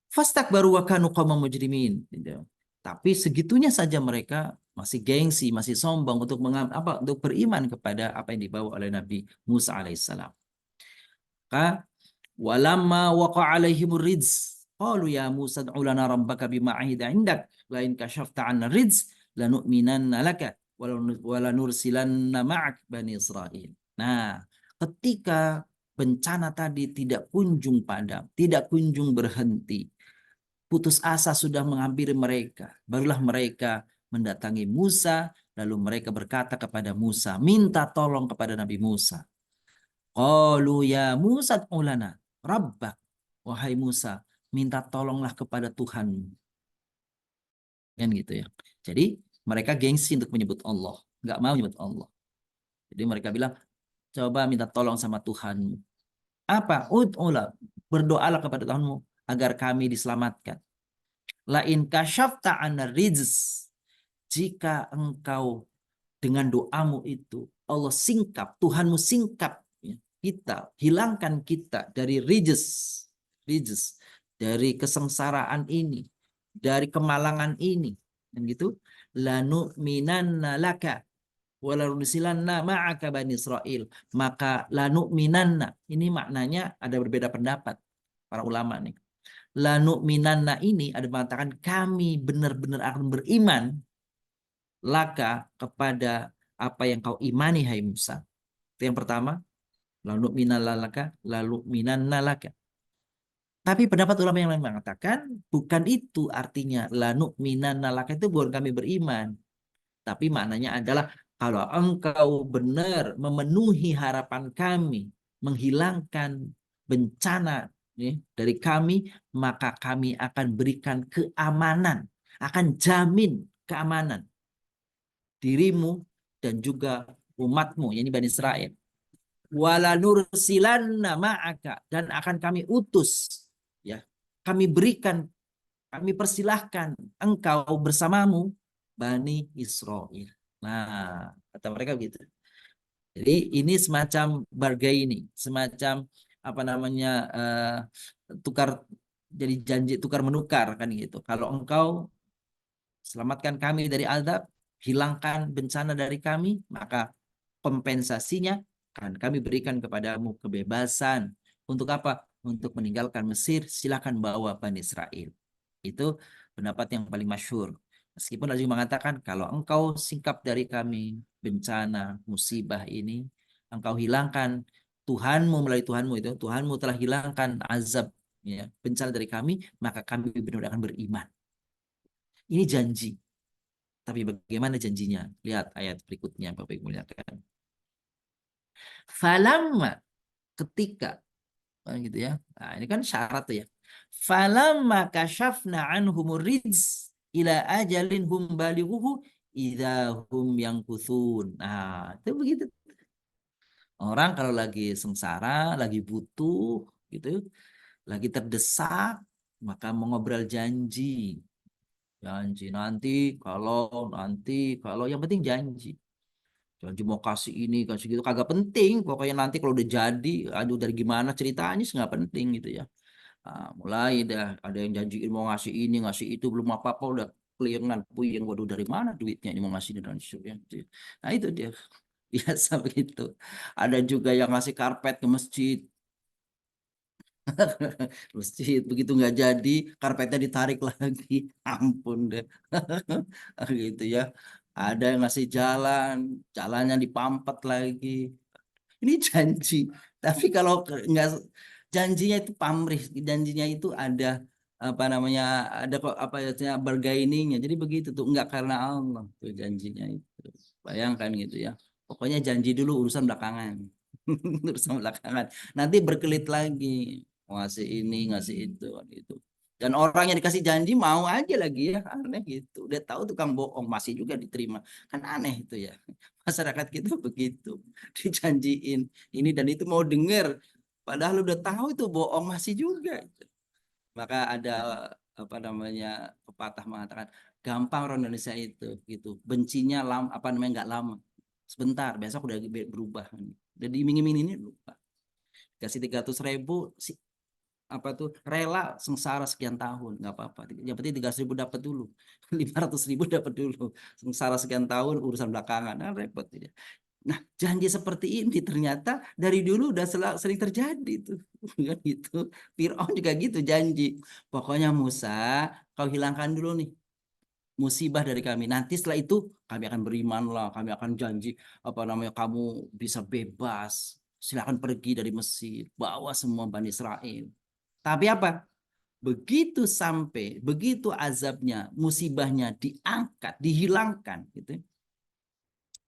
Fastakbaru wa kanu qauman mujrimin. Gitu. Tapi segitunya saja mereka masih gengsi, masih sombong untuk untuk beriman kepada apa yang dibawa oleh Nabi Musa alaihissalam. Maka walamma waqa alaihimur ridz qalu ya Musa ad'u lana rabbaka bima ahida indak la in kashafta 'anna ridz lanu'minanna laka wa lanursilanna ma'ak bani Israil. Nah, ketika bencana tadi tidak kunjung padam, tidak kunjung berhenti, putus asa sudah menghampiri mereka, barulah mereka mendatangi Musa, lalu mereka berkata kepada Musa, minta tolong kepada Nabi Musa. Qalu ya Musa ulana rabbak, wahai Musa, minta tolonglah kepada Tuhanmu. Kan gitu ya. Jadi mereka gengsi untuk menyebut Allah, nggak mau menyebut Allah. Jadi mereka bilang, coba minta tolong sama Tuhanmu. Apa? Ud'ulah, berdoalah kepada Tuhanmu agar kami diselamatkan. La in kasyafta 'anna rijz, jika engkau dengan doamu itu Allah singkap, Tuhanmu singkap kita, hilangkan kita dari rijz, dari kesengsaraan ini, dari kemalangan ini, dan gitu, lanu minanna laka walarunsilanna ma'aka bani Israel, maka lanu minanna, ini maknanya ada berbeda pendapat para ulama nih. Lanu minanna ini ada mengatakan kami benar-benar akan beriman laka, kepada apa yang kau imani hai Musa. Itu yang pertama. Lalu minalaka, lalu minannalaka. Tapi pendapat ulama yang lain mengatakan bukan itu artinya lanu minannalaka itu bukan kami beriman. Tapi maknanya adalah kalau engkau benar memenuhi harapan kami, menghilangkan bencana dari kami, maka kami akan berikan keamanan, akan jamin keamanan dirimu dan juga umatmu, yakni Bani Israel. Wala nursilanna ma'aka, dan akan kami utus, ya, kami berikan, kami persilahkan engkau bersamamu Bani Israel. Nah, kata mereka begitu. Jadi ini semacam bargain, ini semacam apa namanya tukar jadi janji tukar menukar kan gitu. Kalau engkau selamatkan kami dari azab, hilangkan bencana dari kami, maka kompensasinya akan kami berikan kepadamu kebebasan. Untuk apa? Untuk meninggalkan Mesir, silakan bawa Bani Israel. Itu pendapat yang paling masyhur. Meskipun ada juga mengatakan kalau engkau singkap dari kami bencana, musibah ini, engkau hilangkan Tuhanmu melalui Tuhanmu itu, Tuhanmu telah hilangkan azab ya, bencana dari kami, maka kami benar-benar akan beriman. Ini janji. Tapi bagaimana janjinya? Lihat ayat berikutnya Bapak Ibu muliakan. Falamma ketika gitu ya. Nah, ini kan syarat tuh ya. Falamma kashafna anhumur rijz ila ajalin hum balighuhu idahum yang kuthun. Nah, itu begitu. Orang kalau lagi sengsara, lagi butuh gitu, lagi terdesak, maka mengobrol janji. Janji nanti kalau yang penting janji. Janji mau kasih ini, kasih gitu, kagak penting. Pokoknya nanti kalau udah jadi, aduh dari gimana ceritanya sih nggak penting gitu ya. Nah, mulai dah ada yang janjiin mau ngasih ini, ngasih itu, belum apa-apa udah keliengan, puyeng. Waduh dari mana duitnya ini mau ngasih ini dan sebagainya. Nah itu dia biasa begitu. Ada juga yang ngasih karpet ke masjid. Masjid begitu nggak jadi, karpetnya ditarik lagi. Ampun deh. Gitu ya. Ada yang ngasih jalan, jalannya dipampet lagi. Ini janji. Tapi kalau nggak, janjinya itu pamrih, janjinya itu ada apa namanya, ada kok apa ya bargainingnya. Jadi begitu tuh, nggak karena Allah tuh janjinya itu. Bayangkan gitu ya. Pokoknya janji dulu, urusan belakangan. Urusan belakangan. Nanti berkelit lagi. Ngasih ini, ngasih itu, gitu. Dan orang yang dikasih janji mau aja lagi ya, aneh gitu. Udah tahu tukang bohong masih juga diterima. Kan aneh itu ya. Masyarakat kita begitu. Dijanjiin ini dan itu mau denger. Padahal udah tahu itu bohong masih juga. Maka ada apa namanya pepatah mengatakan gampang orang Indonesia itu gitu. Bencinya lama apa namanya nggak lama. Sebentar, besok udah berubah. Udah diiming-iming ini lupa. Kasih 300.000 apa tuh rela sengsara sekian tahun nggak apa-apa. Yang penting 300.000 dapat dulu, 500.000 dapat dulu. Sengsara sekian tahun urusan belakangan, nah repot ya. Nah, janji seperti ini ternyata dari dulu udah sering terjadi tuh. Kan gitu. Fir'aun juga gitu janji. Pokoknya Musa, kau hilangkan dulu nih musibah dari kami. Nanti setelah itu kami akan beriman lah, kami akan janji apa namanya kamu bisa bebas. Silakan pergi dari Mesir, bawa semua Bani Israel. Tapi apa? Begitu azabnya, musibahnya diangkat, dihilangkan gitu.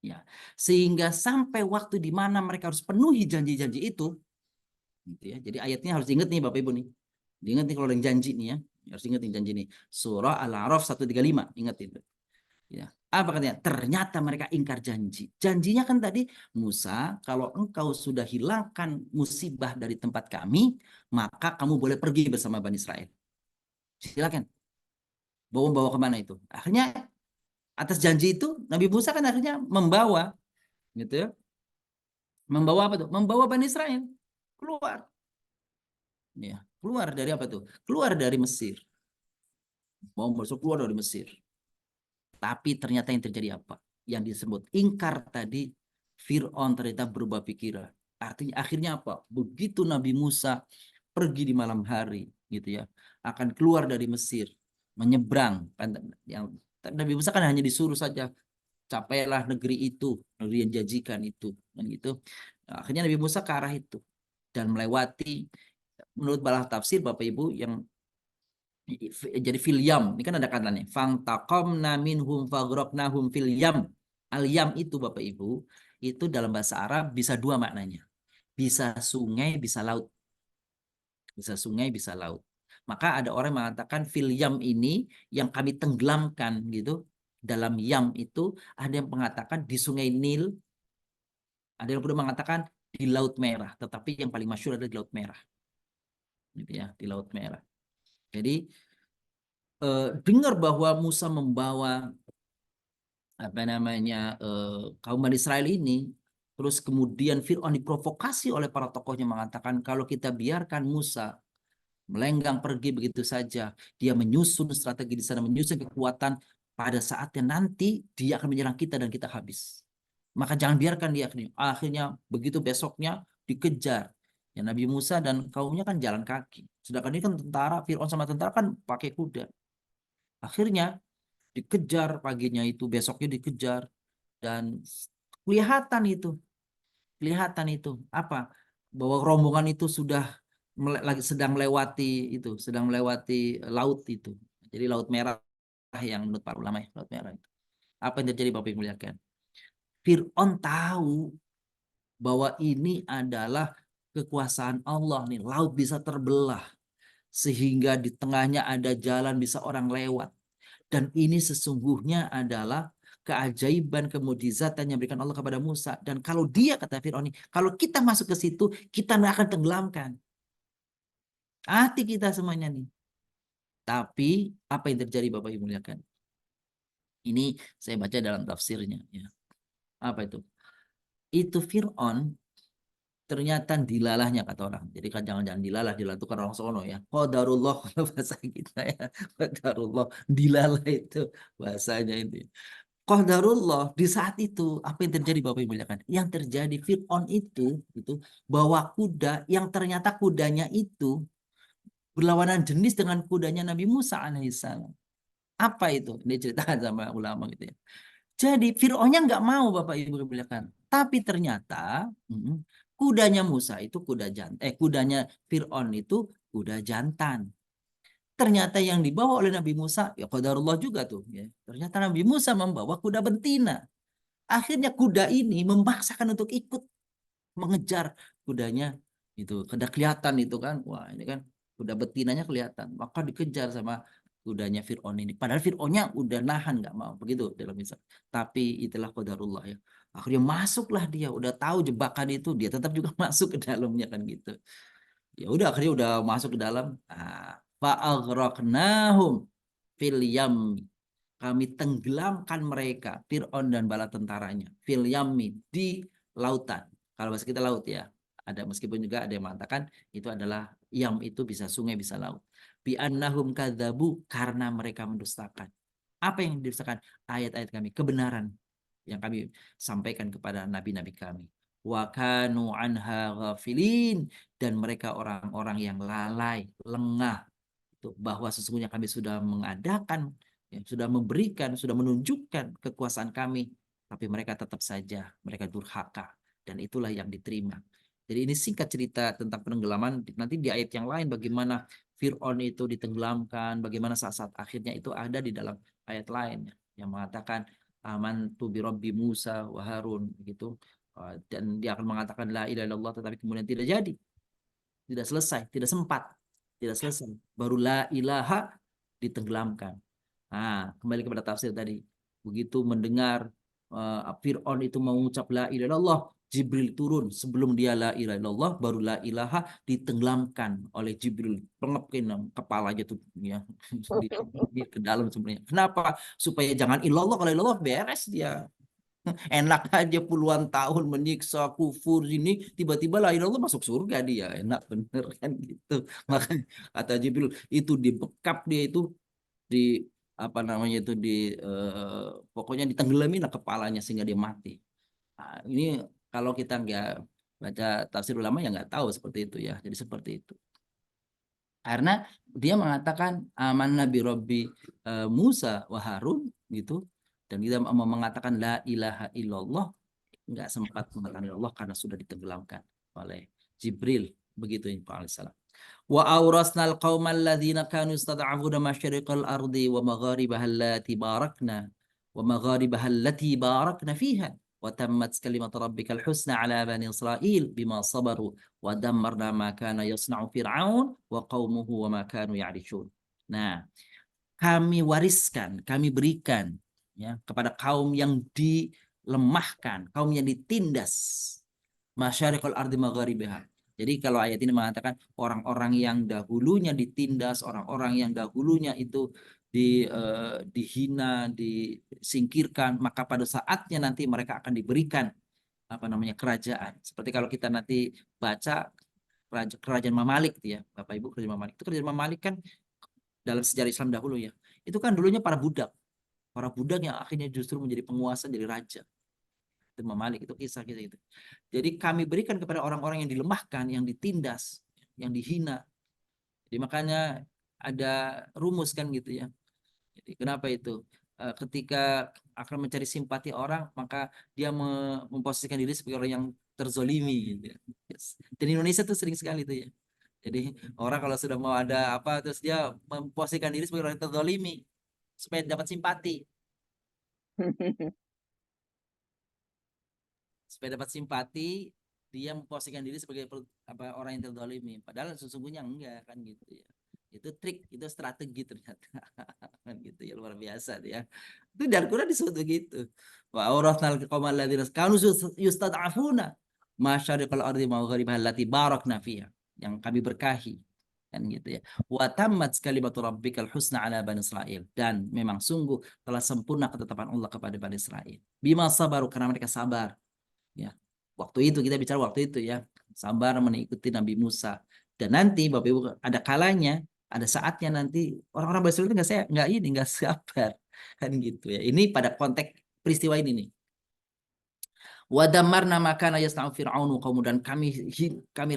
Ya, sehingga sampai waktu di mana mereka harus penuhi janji-janji itu, gitu ya. Jadi ayatnya harus diingat nih Bapak Ibu nih. Diingat nih kalau ada yang janji nih ya. Harus ingat nih janji nih. Surah Al-A'raf 135, ingat itu. Ya. Apa katanya? Ternyata mereka ingkar janji. Janjinya kan tadi, Musa, kalau engkau sudah hilangkan musibah dari tempat kami, maka kamu boleh pergi bersama Bani Israel. Silakan. Bawa kemana itu? Akhirnya atas janji itu Nabi Musa kan akhirnya membawa, gitu ya. Membawa apa tuh? Membawa Bani Israel keluar. Ya, keluar dari apa tuh? Keluar dari Mesir. Mau masuk keluar dari Mesir. Tapi ternyata yang terjadi apa? Yang disebut ingkar tadi, Fir'aun ternyata berubah pikiran. Artinya akhirnya apa? Begitu Nabi Musa pergi di malam hari, gitu ya, akan keluar dari Mesir, menyeberang. Yang Nabi Musa kan hanya disuruh saja, capailah negeri itu, negeri yang janjikan itu, dan gitu. Nah, akhirnya Nabi Musa ke arah itu dan melewati. Menurut balah tafsir Bapak Ibu yang jadi fil yam, ini kan ada katanya fangtaqamna minhum faghraqnahum fil yam. Al yam itu Bapak Ibu itu dalam bahasa Arab bisa dua maknanya, bisa sungai bisa laut, bisa sungai bisa laut. Maka ada orang yang mengatakan fil yam ini yang kami tenggelamkan gitu. Dalam yam itu ada yang mengatakan di sungai Nil, ada yang pun mengatakan di Laut Merah, tetapi yang paling masyhur adalah di Laut Merah, gitu ya, di Laut Merah. Jadi dengar bahwa Musa membawa apa namanya kaum Bani Israel ini, terus kemudian Fir'aun diprovokasi oleh para tokohnya mengatakan kalau kita biarkan Musa melenggang pergi begitu saja. Dia menyusun strategi di sana, menyusun kekuatan. Pada saatnya nanti dia akan menyerang kita dan kita habis. Maka jangan biarkan dia akhirnya begitu besoknya dikejar. Ya, Nabi Musa dan kaumnya kan jalan kaki. Sedangkan ini kan tentara, Fir'aun sama tentara kan pakai kuda. Akhirnya dikejar paginya itu, besoknya dikejar dan kelihatan itu apa? Bahwa rombongan itu sudah lagi sedang melewati laut itu. Jadi Laut Merah yang menurut para ulama ya, Laut Merah itu. Apa yang terjadi Bapak Ibu sekalian? Fir'aun tahu bahwa ini adalah kekuasaan Allah nih, laut bisa terbelah sehingga di tengahnya ada jalan bisa orang lewat. Dan ini sesungguhnya adalah keajaiban, kemujizatan yang diberikan Allah kepada Musa. Dan kalau dia, kata Fir'aun, kalau kita masuk ke situ, kita nggak akan tenggelamkan. Hati kita semuanya nih. Tapi apa yang terjadi Bapak Ibu lihat? Ini saya baca dalam tafsirnya. Ya. Apa itu? Itu Fir'aun ternyata dilalahnya kata orang. Jadi kan jangan dilalah itu kan orang sono ya. Qadarullah kalau bahasa kita ya. Qadarullah, dilalah itu bahasanya itu. Qadarullah di saat itu apa yang terjadi Bapak Ibu kan? Yang terjadi Fir'aun itu bawa kuda yang ternyata kudanya itu berlawanan jenis dengan kudanya Nabi Musa alaihissalam. Apa itu? Ini ceritakan sama ulama gitu ya. Jadi Fir'aunnya nggak mau Bapak Ibu kan. Tapi ternyata kudanya Musa itu kudanya Fir'aun itu kuda jantan. Ternyata yang dibawa oleh Nabi Musa, ya qadarullah juga tuh. Ya. Ternyata Nabi Musa membawa kuda betina. Akhirnya kuda ini memaksakan untuk ikut mengejar kudanya. Itu kada kelihatan itu kan. Wah ini kan kuda betinanya kelihatan. Maka dikejar sama kudanya Fir'aun ini. Padahal Fir'aunnya udah nahan nggak mau. Begitu dalam misal. Tapi itulah qadarullah ya. Akhirnya masuklah dia. Udah tahu jebakan itu. Dia tetap juga masuk ke dalamnya kan gitu. Ya udah akhirnya udah masuk ke dalam. Fa'aghraqnahum fil yam. Kami tenggelamkan mereka, Fir'aun dan bala tentaranya, fil yammi, di lautan. Kalau bahasa kita laut ya. Ada meskipun juga ada yang mengatakan itu adalah yam itu bisa sungai bisa laut. Bi annahum kadzabu karena mereka mendustakan. Apa yang didustakan? Ayat-ayat kami, kebenaran yang kami sampaikan kepada nabi-nabi kami. Wa kanu anha ghafilin dan mereka orang-orang yang lalai, lengah bahwa sesungguhnya kami sudah mengadakan, ya, sudah memberikan, sudah menunjukkan kekuasaan kami, tapi mereka tetap saja mereka durhaka dan itulah yang diterima. Jadi ini singkat cerita tentang penenggelaman. Nanti di ayat yang lain bagaimana Fir'aun itu ditenggelamkan, bagaimana saat-saat akhirnya itu ada di dalam ayat lain yang mengatakan amantu bi rabbi Musa wa Harun gitu. Dan dia akan mengatakan la ilaha illallah tetapi kemudian tidak jadi. Tidak selesai, tidak sempat. Tidak selesai. Baru la ilaha ditenggelamkan. Nah, kembali kepada tafsir tadi. Begitu mendengar Fir'aun itu mengucap la ilaha illallah, Jibril turun. Sebelum dia la ilaha illallah, baru la ilaha ditenggelamkan oleh Jibril. Pengepin kepalanya tuh ya ke dalam sebenarnya. Kenapa? Supaya jangan illallah, kalau illallah beres dia. Enak aja puluhan tahun menyiksa kufur ini tiba-tiba la ilallah masuk surga dia, enak bener kan gitu. Makanya kata Jibril itu dibekap dia itu di apa namanya itu pokoknya ditenggelamin lah kepalanya sehingga dia mati. Nah, ini kalau kita nggak baca tafsir ulama ya nggak tahu seperti itu ya, jadi seperti itu karena dia mengatakan aman Nabi Robbi Musa wa Harun gitu, dan kita mau mengatakan la ilaha illallah nggak sempat mengatakan Allah karena sudah ditenggelamkan oleh Jibril begitu ya Pak Alaihissalam. Wa awrasnal qaumal ladzina kanu yastad'afuna masyariqal ardi wa magharibaha allati barakna wa magharibaha allati barakna fiha wa tammat kalimat rabbikal husna ala bani Israil bima sabaru wa dammarna ma kana yasna'u fir'aun wa qaumuhu wa ma kanu ya'rishun. Nah, kami wariskan, kami berikan ya kepada kaum yang dilemahkan, kaum yang ditindas. Masyariqal ardi magharibiha. Jadi kalau ayat ini mengatakan orang-orang yang dahulunya ditindas, orang-orang yang dahulunya itu dihina, disingkirkan, maka pada saatnya nanti mereka akan diberikan apa namanya kerajaan. Seperti kalau kita nanti baca kerajaan Mamalik gitu ya, Bapak Ibu, kerajaan Mamalik. Itu kerajaan Mamalik kan dalam sejarah Islam dahulu ya. Itu kan dulunya para budak. Para budak yang akhirnya justru menjadi penguasa, jadi raja. Itu Mamalik, itu kisah-kisah itu. Jadi kami berikan kepada orang-orang yang dilemahkan, yang ditindas, yang dihina. Jadi makanya ada rumus kan gitu ya. Jadi kenapa itu? Ketika akan mencari simpati orang, maka dia memposisikan diri sebagai orang yang terzolimi gitu ya. Yes. Dan Indonesia tuh sering sekali itu ya. Jadi orang kalau sudah mau ada apa, terus dia memposisikan diri sebagai orang yang terzolimi supaya dapat simpati. Supaya dapat simpati, dia memposisikan diri sebagai apa, orang yang terzolimi. Padahal sesungguhnya enggak kan gitu ya. Itu trik, itu strategi ternyata. Kan gitu ya, luar biasa ya. Itu dari Quran disebut begitu. Wa aurathnal qaumal ladzina kanu yustad'afuna masyariqal ardi maghribaha allati barakna fiha, yang kami berkahi kan gitu ya. Wa tammat kalimatu rabbikal husna ala bani Israil, dan memang sungguh telah sempurna ketetapan Allah kepada bani Israil. Bima sabaru, karena mereka sabar. Ya, waktu itu kita bicara waktu itu ya, sabar mengikuti Nabi Musa. Dan nanti Bapak Ibu ada kalanya, ada saatnya nanti orang-orang Bani Israil itu nggak sabar kan gitu ya. Ini pada konteks peristiwa ini nih. Wa damarna makana yasna'u fir'aunu qaumu, dan kami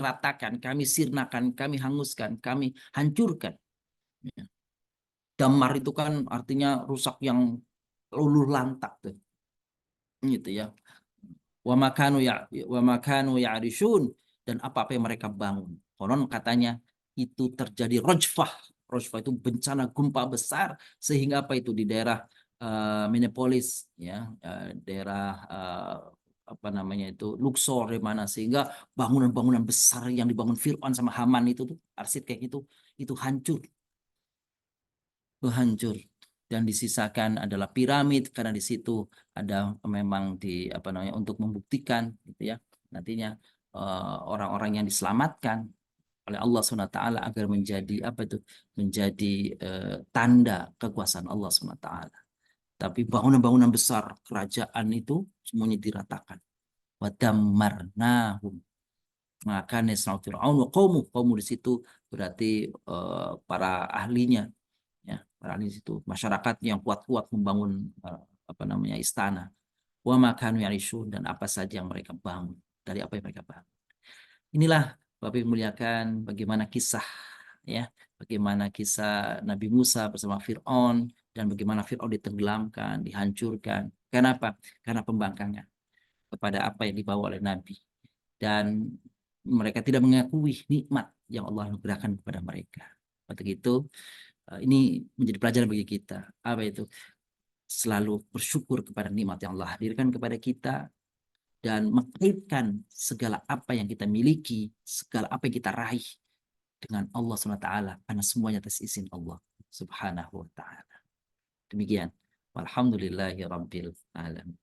ratakan, kami sirnakan, kami hanguskan, kami hancurkan. Ya. Damar itu kan artinya rusak yang luluh lantak tuh. Gitu ya. Wa makanu ya'rishun, dan apa-apa yang mereka bangun. Konon katanya itu terjadi rojfah. Rojfah itu bencana gempa besar, sehingga apa itu di daerah Minneapolis ya, daerah apa namanya itu Luxor, di mana sehingga bangunan-bangunan besar yang dibangun Fir'aun sama Haman itu tuh arsitek itu hancur. Hancur, dan disisakan adalah piramid, karena di situ ada memang di apa namanya untuk membuktikan gitu ya, nantinya orang-orang yang diselamatkan oleh Allah SWT agar menjadi apa itu, menjadi tanda kekuasaan Allah SWT. Tapi bangunan-bangunan besar kerajaan itu semuanya diratakan. Wa dammarnahum, maka Nesra Fir'aun wa qaumu di situ berarti para ahlinya ya, para ahli situ, masyarakat yang kuat-kuat membangun apa namanya istana. Wa makanu ya'rishun, dan apa saja yang mereka bangun, dari apa yang mereka bangun. Inilah Bapak Ibu muliakan bagaimana kisah ya, bagaimana kisah Nabi Musa bersama Fir'aun, dan bagaimana Fir'aun ditenggelamkan, dihancurkan. Kenapa? Karena pembangkangan kepada apa yang dibawa oleh Nabi, dan mereka tidak mengakui nikmat yang Allah anugerahkan kepada mereka. Untuk itu ini menjadi pelajaran bagi kita. Apa itu? Selalu bersyukur kepada nikmat yang Allah hadirkan kepada kita, dan mengkaitkan segala apa yang kita miliki, segala apa yang kita raih dengan Allah SWT, karena semuanya atas izin Allah Subhanahu wa taala. Demikian. Walhamdulillahi rabbil alamin.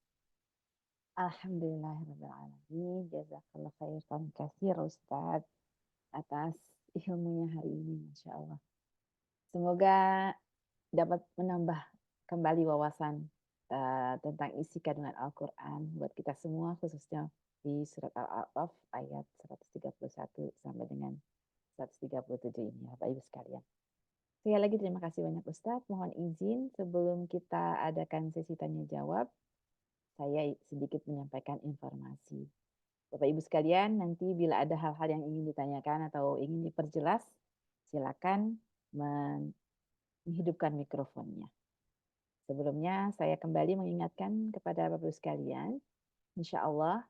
Alhamdulillahirabbil alamin. Jazakallah khairan katsir Ustaz atas ilmunya hari ini, Masya Allah. Semoga dapat menambah kembali wawasan tentang isi kandungan Al-Quran buat kita semua, khususnya di surat Al-A'raf ayat 131 sampai dengan 137 ini, Bapak Ibu sekalian. Sekali lagi terima kasih banyak Ustadz. Mohon izin sebelum kita adakan sesi tanya jawab, saya sedikit menyampaikan informasi. Bapak Ibu sekalian, nanti bila ada hal-hal yang ingin ditanyakan atau ingin diperjelas, silakan menghidupkan mikrofonnya. Sebelumnya saya kembali mengingatkan kepada Bapak Ibu sekalian, insya Allah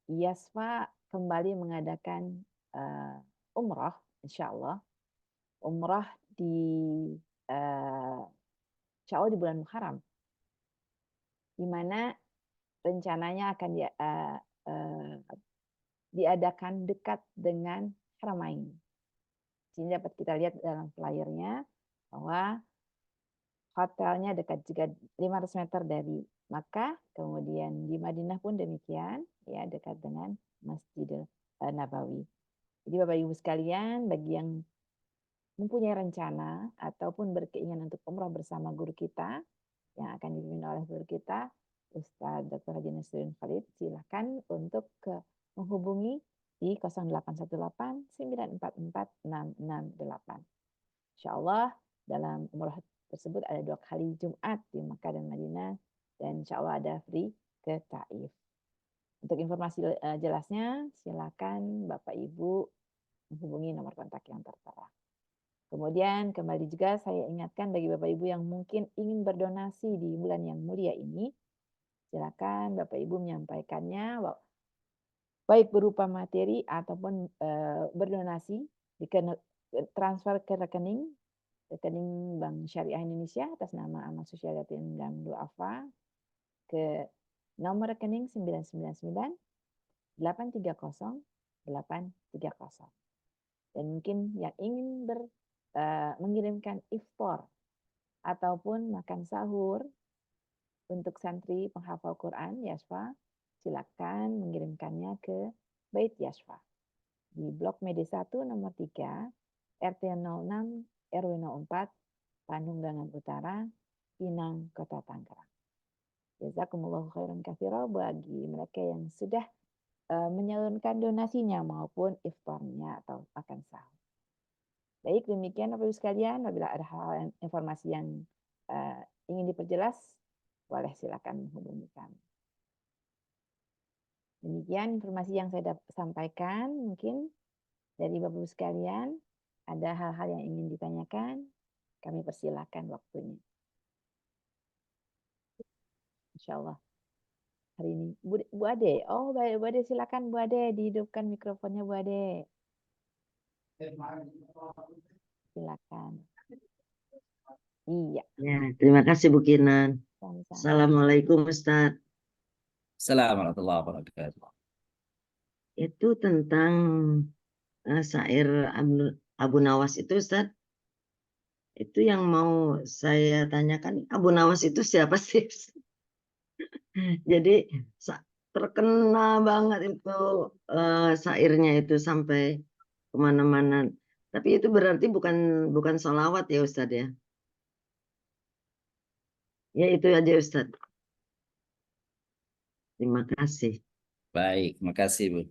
IASFA kembali mengadakan umrah, insya Allah. Umrah di insya Allah di bulan Muharram, di mana rencananya akan diadakan dekat dengan Haramain. Sini dapat kita lihat dalam flyernya bahwa hotelnya dekat juga 500 meter dari Makkah, kemudian di Madinah pun demikian, ya dekat dengan Masjidil Nabawi. Jadi Bapak Ibu sekalian, bagi yang mempunyai rencana ataupun berkeinginan untuk umrah bersama guru kita yang akan dipimpin oleh guru kita, Ustaz Dr. Haji Nasruddin Khalid, silakan untuk menghubungi di 0818 944 668. Insya Allah dalam umroh tersebut ada 2 kali Jumat di Makkah dan Madinah, dan insya Allah ada free ke Taif. Untuk informasi jelasnya silakan Bapak Ibu menghubungi nomor kontak yang tertera. Kemudian kembali juga saya ingatkan bagi Bapak Ibu yang mungkin ingin berdonasi di bulan yang mulia ini, silakan Bapak Ibu menyampaikannya baik berupa materi ataupun berdonasi transfer ke rekening Bank Syariah Indonesia atas nama Amal Sosial Yatim dan Duafa ke nomor rekening 999 830 830. Dan mungkin yang ingin mengirimkan iftar ataupun makan sahur untuk santri penghafal Quran Yasfa, silakan mengirimkannya ke Bait Yasfa di Blok Mede 1 nomor 3 RT 06 RW 04 Panunggangan Utara, Pinang, Kota Tangerang. Jazakumullahu khairan katsira bagi mereka yang sudah menyalurkan donasinya maupun iftarnya atau makan sahur. Baik, demikian Bapak Ibu sekalian. Apabila ada hal informasi yang ingin diperjelas, boleh silakan menghubungi kami. Demikian informasi yang saya sampaikan. Mungkin dari Bapak Ibu sekalian ada hal-hal yang ingin ditanyakan, kami persilakan waktunya. Insya Allah hari ini Bu Ade. Oh, baik Bu Ade, silakan Bu Ade, dihidupkan mikrofonnya Bu Ade. Silakan. Iya. Ya, terima kasih Bu Kinan. Sama-sama. Assalamualaikum Ustaz. Assalamualaikum warahmatullahi wabarakatuh. Itu tentang syair Abu Nawas itu Ustaz. Itu yang mau saya tanyakan, Abu Nawas itu siapa sih? Jadi terkenal banget itu syairnya itu sampai kemana-mana. Tapi itu berarti bukan sholawat ya Ustaz ya? Ya itu aja Ustaz. Terima kasih. Baik, makasih Bu.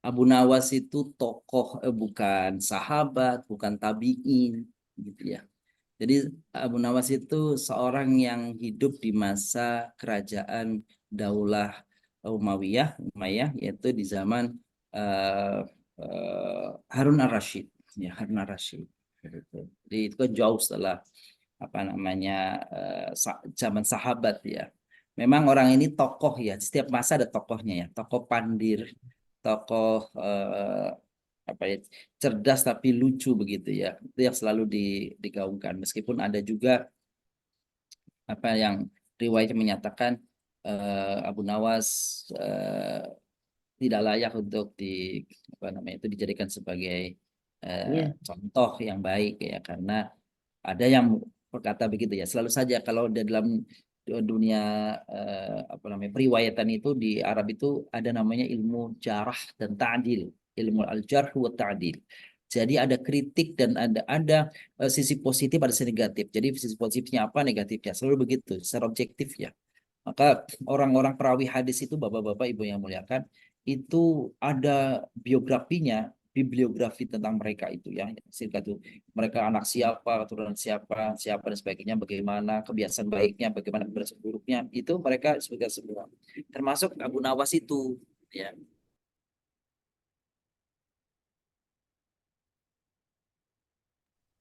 Abu Nawas itu tokoh bukan sahabat, bukan tabi'in gitu ya. Jadi Abu Nawas itu seorang yang hidup di masa kerajaan Daulah Umayyah, yaitu di zaman Harun ar-Rasyid, ya Harun ar-Rasyid. Jadi itu kan jauh setelah zaman sahabat ya. Memang orang ini tokoh ya, setiap masa ada tokohnya ya, tokoh pandir, tokoh cerdas tapi lucu begitu ya, itu yang selalu digaungkan. Meskipun ada juga yang riwayat menyatakan Abu Nawas tidak layak untuk dijadikan sebagai contoh yang baik ya, karena ada yang berkata begitu ya. Selalu saja kalau dalam dunia periwayatan itu di Arab itu ada namanya ilmu jarah dan ta'dil, ilmu al-jarh wa ta'dil. Jadi ada kritik dan ada sisi positif, ada sisi negatif. Jadi sisi positifnya apa, negatifnya, selalu begitu secara objektif ya. Maka orang-orang perawi hadis itu, bapak-bapak, ibu yang muliakan, itu ada biografinya, bibliografi tentang mereka itu ya. Mereka anak siapa, keturunan siapa, dan sebagainya, bagaimana kebiasaan baiknya, bagaimana kebiasaan buruknya, itu mereka sebagai semua. Termasuk Abu Nawas itu ya.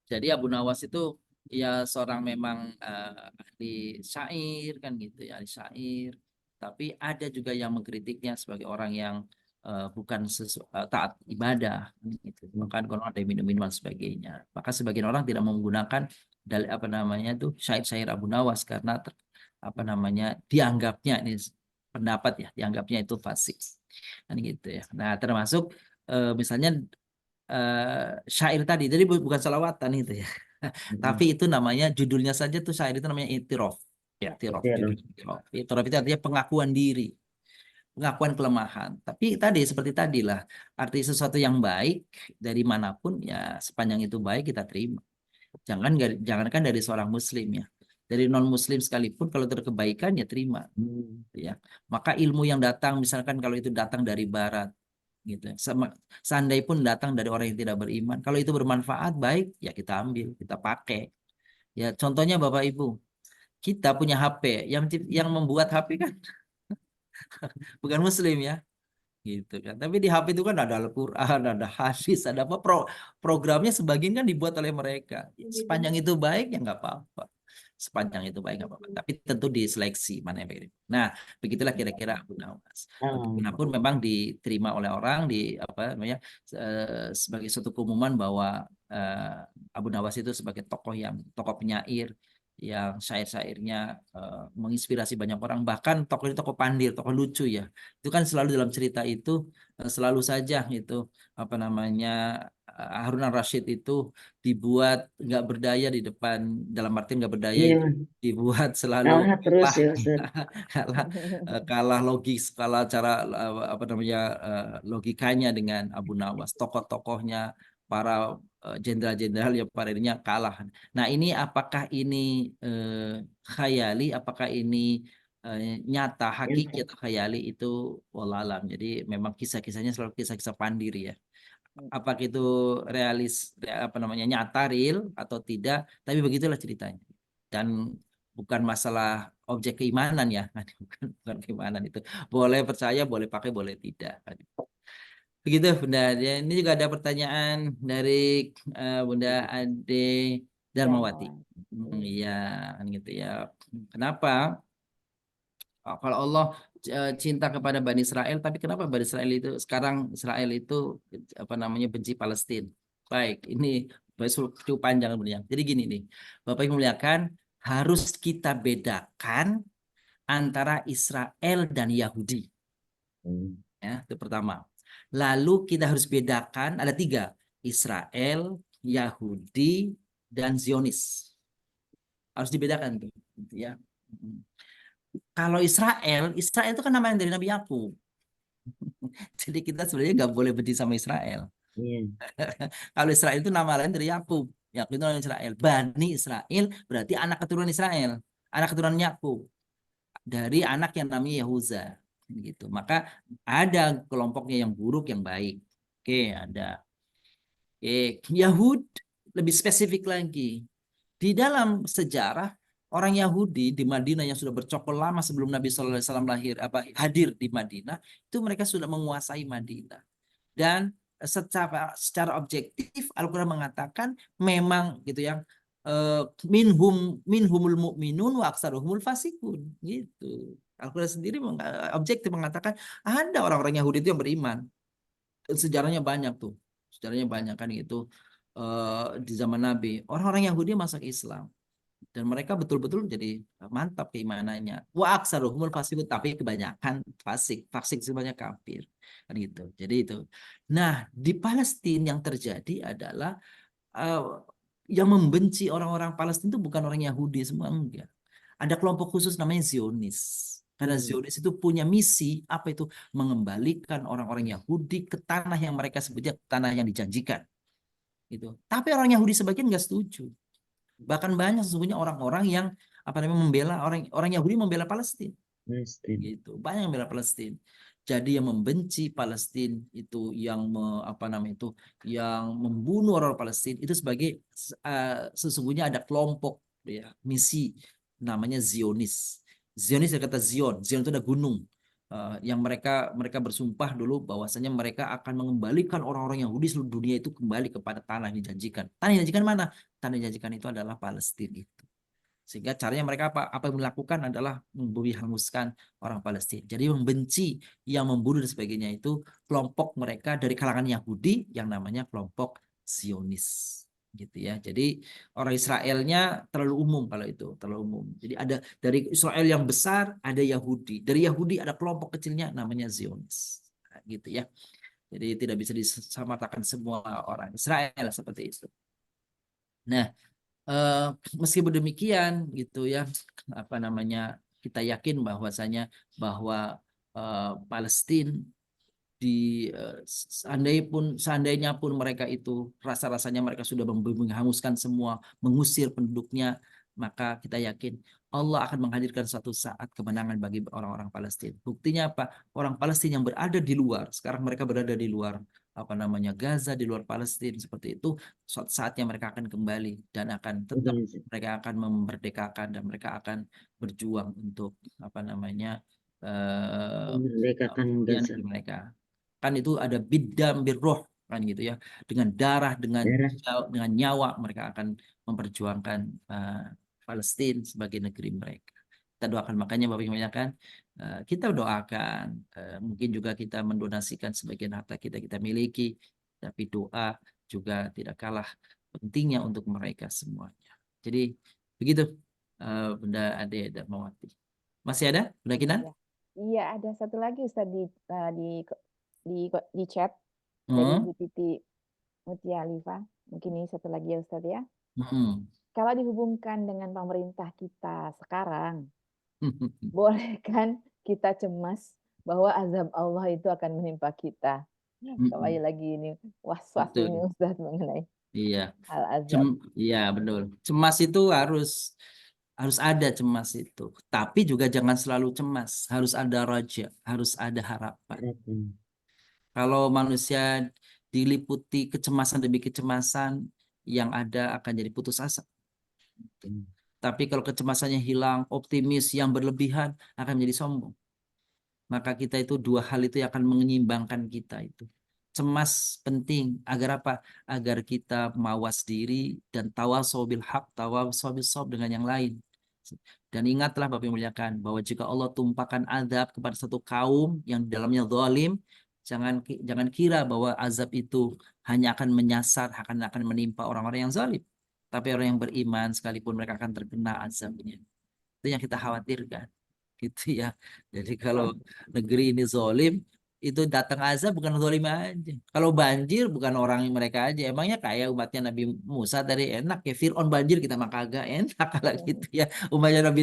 Jadi Abu Nawas itu ya seorang memang ahli syair kan gitu ya, ahli syair. Tapi ada juga yang mengkritiknya sebagai orang yang bukan taat ibadah gitu. Bahkan kalau ada minum-minuman sebagainya. Maka sebagian orang tidak menggunakan syair-syair Abu Nawas karena dianggapnya ini pendapat ya, dianggapnya itu fasik. Kan gitu ya. Nah, termasuk misalnya syair tadi, jadi bukan salawatan itu ya. Tapi itu namanya, judulnya saja tuh syair itu namanya itiraf. Ya, itiraf. Itiraf itu artinya pengakuan diri, pengakuan kelemahan. Tapi tadi seperti tadilah, arti sesuatu yang baik dari manapun ya, sepanjang itu baik kita terima. Jangankan dari seorang muslim ya, dari non muslim sekalipun kalau terkebaikan ya terima ya. Maka ilmu yang datang misalkan kalau itu datang dari barat, gitu. Seandainya pun datang dari orang yang tidak beriman, kalau itu bermanfaat baik ya kita ambil, kita pakai. Ya contohnya Bapak Ibu, kita punya HP, yang membuat HP kan bukan Muslim ya, gitu kan. Tapi di HP itu kan ada Al-Quran, ada hadis, ada apa programnya sebagian kan dibuat oleh mereka. Sepanjang itu baik ya nggak apa-apa. Sepanjang itu baik nggak apa-apa. Tapi tentu diseleksi mana yang baik. Nah, begitulah kira-kira Abu Nawas. Oh, Bagaimanapun memang diterima oleh orang di apa namanya sebagai suatu keumuman bahwa Abu Nawas itu sebagai tokoh penyair yang syair-syairnya menginspirasi banyak orang, bahkan tokoh ini tokoh pandil, tokoh lucu ya. Itu kan selalu dalam cerita itu selalu saja itu apa namanya Harun al-Rashid itu dibuat nggak berdaya di depan, dalam artian nggak berdaya iya, itu dibuat selalu kalah terus kalah ya Ustaz. kalah kalah logis, kalah cara apa namanya logikanya dengan Abu Nawas, tokoh-tokohnya, para jenderal-jenderal ya pada dirinya kalah. Nah ini apakah ini khayali, apakah ini nyata, hakiki Yang atau khayali itu wallah alam. Jadi memang kisah-kisahnya selalu kisah-kisah pandiri ya. Apakah itu apa namanya nyata real atau tidak? Tapi begitulah ceritanya. Dan bukan masalah objek keimanan ya, bukan keimanan itu. Boleh percaya, boleh pakai, boleh tidak. Begitu Bunda. Ya, ini juga ada pertanyaan dari Bunda Ade Darmawati. Darmawati. Iya, kan gitu ya. Kenapa? Kalau Allah cinta kepada Bani Israel, tapi kenapa Bani Israel itu sekarang Israel itu apa namanya benci Palestina? Baik, ini cukup panjang sebenarnya. Jadi gini nih, Bapak Ibu muliakan, harus kita bedakan antara Israel dan Yahudi. Ya, itu pertama. Lalu kita harus bedakan ada tiga, Israel, Yahudi, dan Zionis. Harus dibedakan tuh, gitu ya. Kalau Israel itu kan nama yang dari Nabi Yakub. Jadi kita sebenarnya nggak boleh benci sama Israel. iya, Kalau Israel itu nama lain dari Yakub. Yakub itu nama Israel. Bani Israel berarti anak keturunan Israel, anak keturunan Yakub dari anak yang namanya Yahuza. Gitu. Maka ada kelompoknya yang buruk, yang baik. Oke, ada. Yahud lebih spesifik lagi. Di dalam sejarah orang Yahudi di Madinah yang sudah bercokol lama sebelum Nabi SAW hadir di Madinah, itu mereka sudah menguasai Madinah. Dan secara objektif Al-Quran mengatakan memang gitu ya minhumul mu'minun wa aksaruhumul fasikun gitu. Al-Quran sendiri objektif mengatakan ada orang-orang Yahudi itu yang beriman. Sejarahnya banyak tuh. Sejarahnya banyak kan gitu. Di zaman Nabi orang-orang Yahudi masuk Islam dan mereka betul-betul jadi mantap keimanannya. Wa aksaruhumul fasikun, tapi kebanyakan fasik semuanya kafir kan gitu. Jadi itu. Nah, di Palestina yang terjadi adalah yang membenci orang-orang Palestina itu bukan orang Yahudi semua, enggak. Ada kelompok khusus namanya Zionis. Karena Zionis itu punya misi apa itu mengembalikan orang-orang Yahudi ke tanah yang mereka sebutnya tanah yang dijanjikan. Gitu. Tapi orang Yahudi sebagian nggak setuju. Bahkan banyak sesungguhnya orang-orang yang apa namanya membela orang Yahudi membela Palestina. Palestina. Gitu. Banyak yang membela Palestina. Jadi yang membenci Palestina itu apa namanya itu yang membunuh orang Palestina itu sebagai sesungguhnya ada kelompok ya misi namanya Zionis. Zionis dari kata Zion. Zion itu ada gunung. Yang mereka bersumpah dulu bahwasanya mereka akan mengembalikan orang-orang Yahudi seluruh dunia itu kembali kepada tanah yang dijanjikan. Tanah yang dijanjikan mana? Tanah yang dijanjikan itu adalah Palestina itu. Sehingga caranya mereka apa yang dilakukan adalah membunuh hanguskan orang Palestina. Jadi membenci, yang membunuh dan sebagainya itu kelompok mereka dari kalangan Yahudi yang namanya kelompok Zionis. Gitu ya. Jadi orang Israelnya terlalu umum kalau itu, terlalu umum. Jadi ada dari Israel yang besar ada Yahudi. Dari Yahudi ada kelompok kecilnya namanya Zionis. Nah, gitu ya. Jadi tidak bisa disamaratakan semua orang Israel seperti itu. Nah, meskipun demikian gitu ya apa namanya kita yakin bahwasanya bahwa Palestina di seandainya pun mereka itu rasa-rasanya mereka sudah menghanguskan semua, mengusir penduduknya maka kita yakin Allah akan menghadirkan suatu saat kemenangan bagi orang-orang Palestina. Buktinya apa? Orang Palestina yang berada di luar, sekarang mereka berada di luar Gaza, di luar Palestina seperti itu, suatu saatnya mereka akan kembali dan akan tetap mereka akan memerdekakan dan mereka akan berjuang untuk Memerdekakan Gaza. negeri mereka. Kan itu ada bidam birroh kan gitu ya, dengan darah, dengan nyawa mereka akan memperjuangkan Palestina sebagai negeri mereka. Kita doakan, makanya Bapak Ibu kan kita doakan, mungkin juga kita mendonasikan sebagian harta kita miliki, tapi doa juga tidak kalah pentingnya untuk mereka semuanya. Jadi begitu Bunda Ade Darmawati. Masih ada Bunda Kinan? Iya, ada satu lagi Ustaz di chat dari Bu Titi Mutia Alifa. Mungkin ini satu lagi ya Ustaz ya. Kalau dihubungkan dengan pemerintah kita sekarang, boleh kan kita cemas bahwa azab Allah itu akan menimpa kita. Kembali lagi ini was-was ini Ustaz mengenai hal azab. Iya betul. Cemas itu harus ada cemas itu. Tapi juga jangan selalu cemas. Harus ada raja, harus ada harapan. Kalau manusia diliputi kecemasan demi kecemasan, yang ada akan jadi putus asa. Tapi kalau kecemasannya hilang, optimis yang berlebihan akan menjadi sombong. Maka kita itu dua hal itu yang akan menyeimbangkan kita itu. Cemas penting agar apa? Agar kita mawas diri dan tawasau bil haq, tawasau bis sabr dengan yang lain. Dan ingatlah Bapak yang muliakan bahwa jika Allah tumpahkan azab kepada satu kaum yang di dalamnya zalim, jangan kira bahwa azab itu hanya akan menyasar, akan menimpa orang-orang yang zalim. Tapi orang yang beriman sekalipun mereka akan terkena azabnya. Itu yang kita khawatirkan. Gitu ya. Jadi kalau negeri ini zalim, itu datang azab bukan zalim aja. Kalau banjir bukan orang mereka aja. Emangnya kayak umatnya Nabi Musa tadi enak ya. Fir'aun banjir kita mah kagak enak kalau gitu ya. Umatnya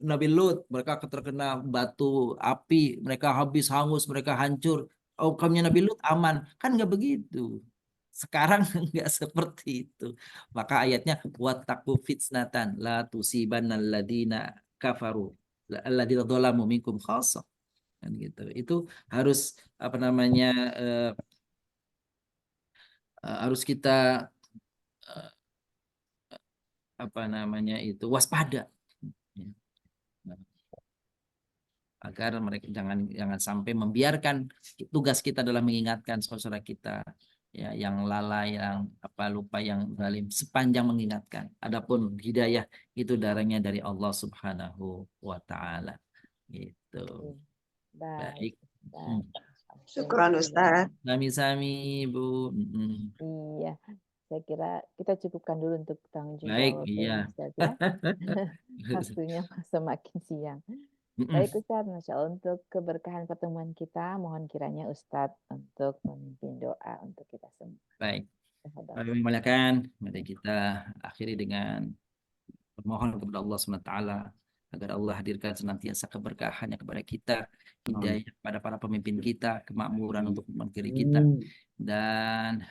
Nabi Lut, mereka terkena batu api, mereka habis hangus, mereka hancur. Oh, kaumnya Nabi Lut aman. Kan nggak begitu. Sekarang nggak seperti itu. Maka ayatnya wattaqu fitnatan la tusibannal ladina kafaru alladzina dzalamu minkum khassah, kan gitu. Itu harus harus kita waspada ya. Agar mereka jangan sampai membiarkan tugas kita dalam mengingatkan saudara kita ya yang lalai, yang lupa, yang zalim, sepanjang mengingatkan. Adapun hidayah itu darahnya dari Allah Subhanahu wa taala. Gitu. Baik. Syukran Ustaz. Sami-sami Bu. Iya, saya kira kita cukupkan dulu untuk tanggung Baik, jawab iya. Ustaz ya. Waktunya semakin siang. Baik Ustaz, Masya Allah, untuk keberkahan pertemuan kita, mohon kiranya Ustaz untuk memimpin doa untuk kita semua. Baik. Kami memuliakan, mari kita akhiri dengan bermohon kepada Allah SWT agar Allah hadirkan senantiasa keberkahannya kepada kita, hidayah kepada para pemimpin kita, kemakmuran untuk negeri kita, dan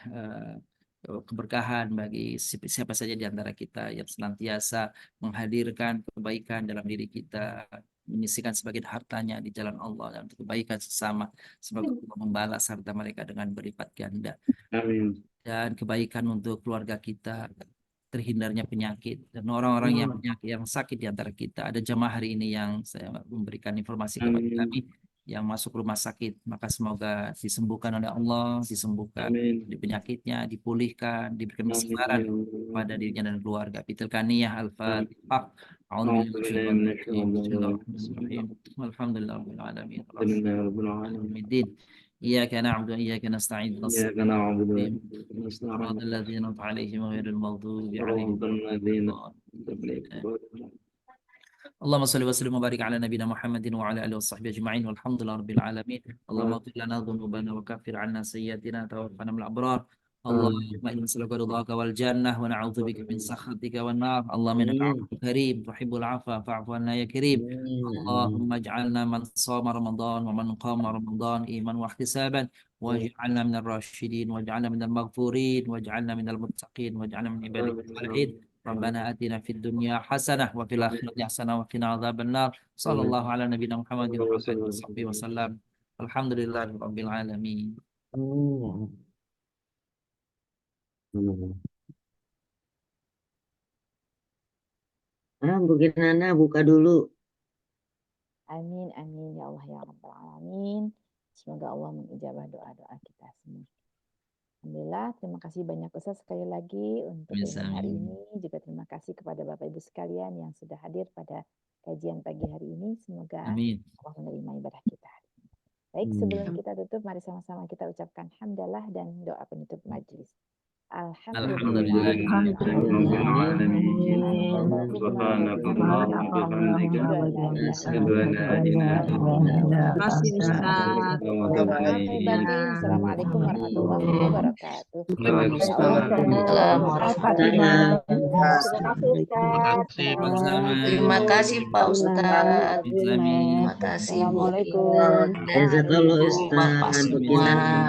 keberkahan bagi siapa saja di antara kita yang senantiasa menghadirkan kebaikan dalam diri kita, menyisihkan sebagian hartanya di jalan Allah dan untuk kebaikan sesama, semoga Allah membalas harta mereka dengan berlipat ganda. Amin. Dan kebaikan untuk keluarga kita, terhindarnya penyakit dan orang-orang yang sakit di antara kita. Ada jamaah hari ini yang saya memberikan informasi kepada kami yang masuk rumah sakit, maka semoga disembuhkan oleh Allah, disembuhkan di penyakitnya, dipulihkan, diberikan kesabaran pada dirinya dan keluarga. Bitilkaniyah al-Fatihah. Alhamdulillahirabbil alamin. إياك نعبد وإياك نستعين إياك نعبد وإياك صراط الذين أنعمت عليهم غير المغضوب عليهم اللهم صل وسلم وبارك على نبينا محمد وعلى آله وصحبه أجمعين والحمد لله رب العالمين اللهم اغفر لنا ذنوبنا وكفر عنا سيئاتنا توفنا من الأبرار اللهم إنا نسألك رضاك والجنة ونعوذ بك من سخطك والنار اللهم إنك عفو كريم تحب العفو فاعف عنا يا كريم اللهم اجعلنا من صام رمضان ومن قام رمضان إيمانا واحتسابا واجعلنا من الراشدين واجعلنا من المغفورين واجعلنا من المتقين واجعلنا من عبادك الصالحين Rabbana atina fid dunya hasanah wa fil akhirati hasanah wa qina adzabannar. Sallallahu ala nabiyina Muhammadin wa alihi washabbihi wasallam. Alhamdulillahirabbil alamin. Bu Nana buka dulu. Amin, amin ya Allah ya Rabbal Alamin. Semoga Allah mengijabah doa-doa kita semua. Alhamdulillah, terima kasih banyak Ustaz sekali lagi untuk ilmu hari ini. Juga terima kasih kepada Bapak Ibu sekalian yang sudah hadir pada kajian pagi hari ini. Semoga Amin. Allah menerima ibadah kita. Baik, sebelum kita tutup, mari sama-sama kita ucapkan hamdalah dan doa penutup majelis. Alhamdulillah. Masih Ustaz. Assalamualaikum warahmatullahi wabarakatuh. Terima kasih Terima kasih Pak Ustadz. Amin. Terima kasih Bu. Assalamualaikum. Jazakallah Ustaz. Bapak semua.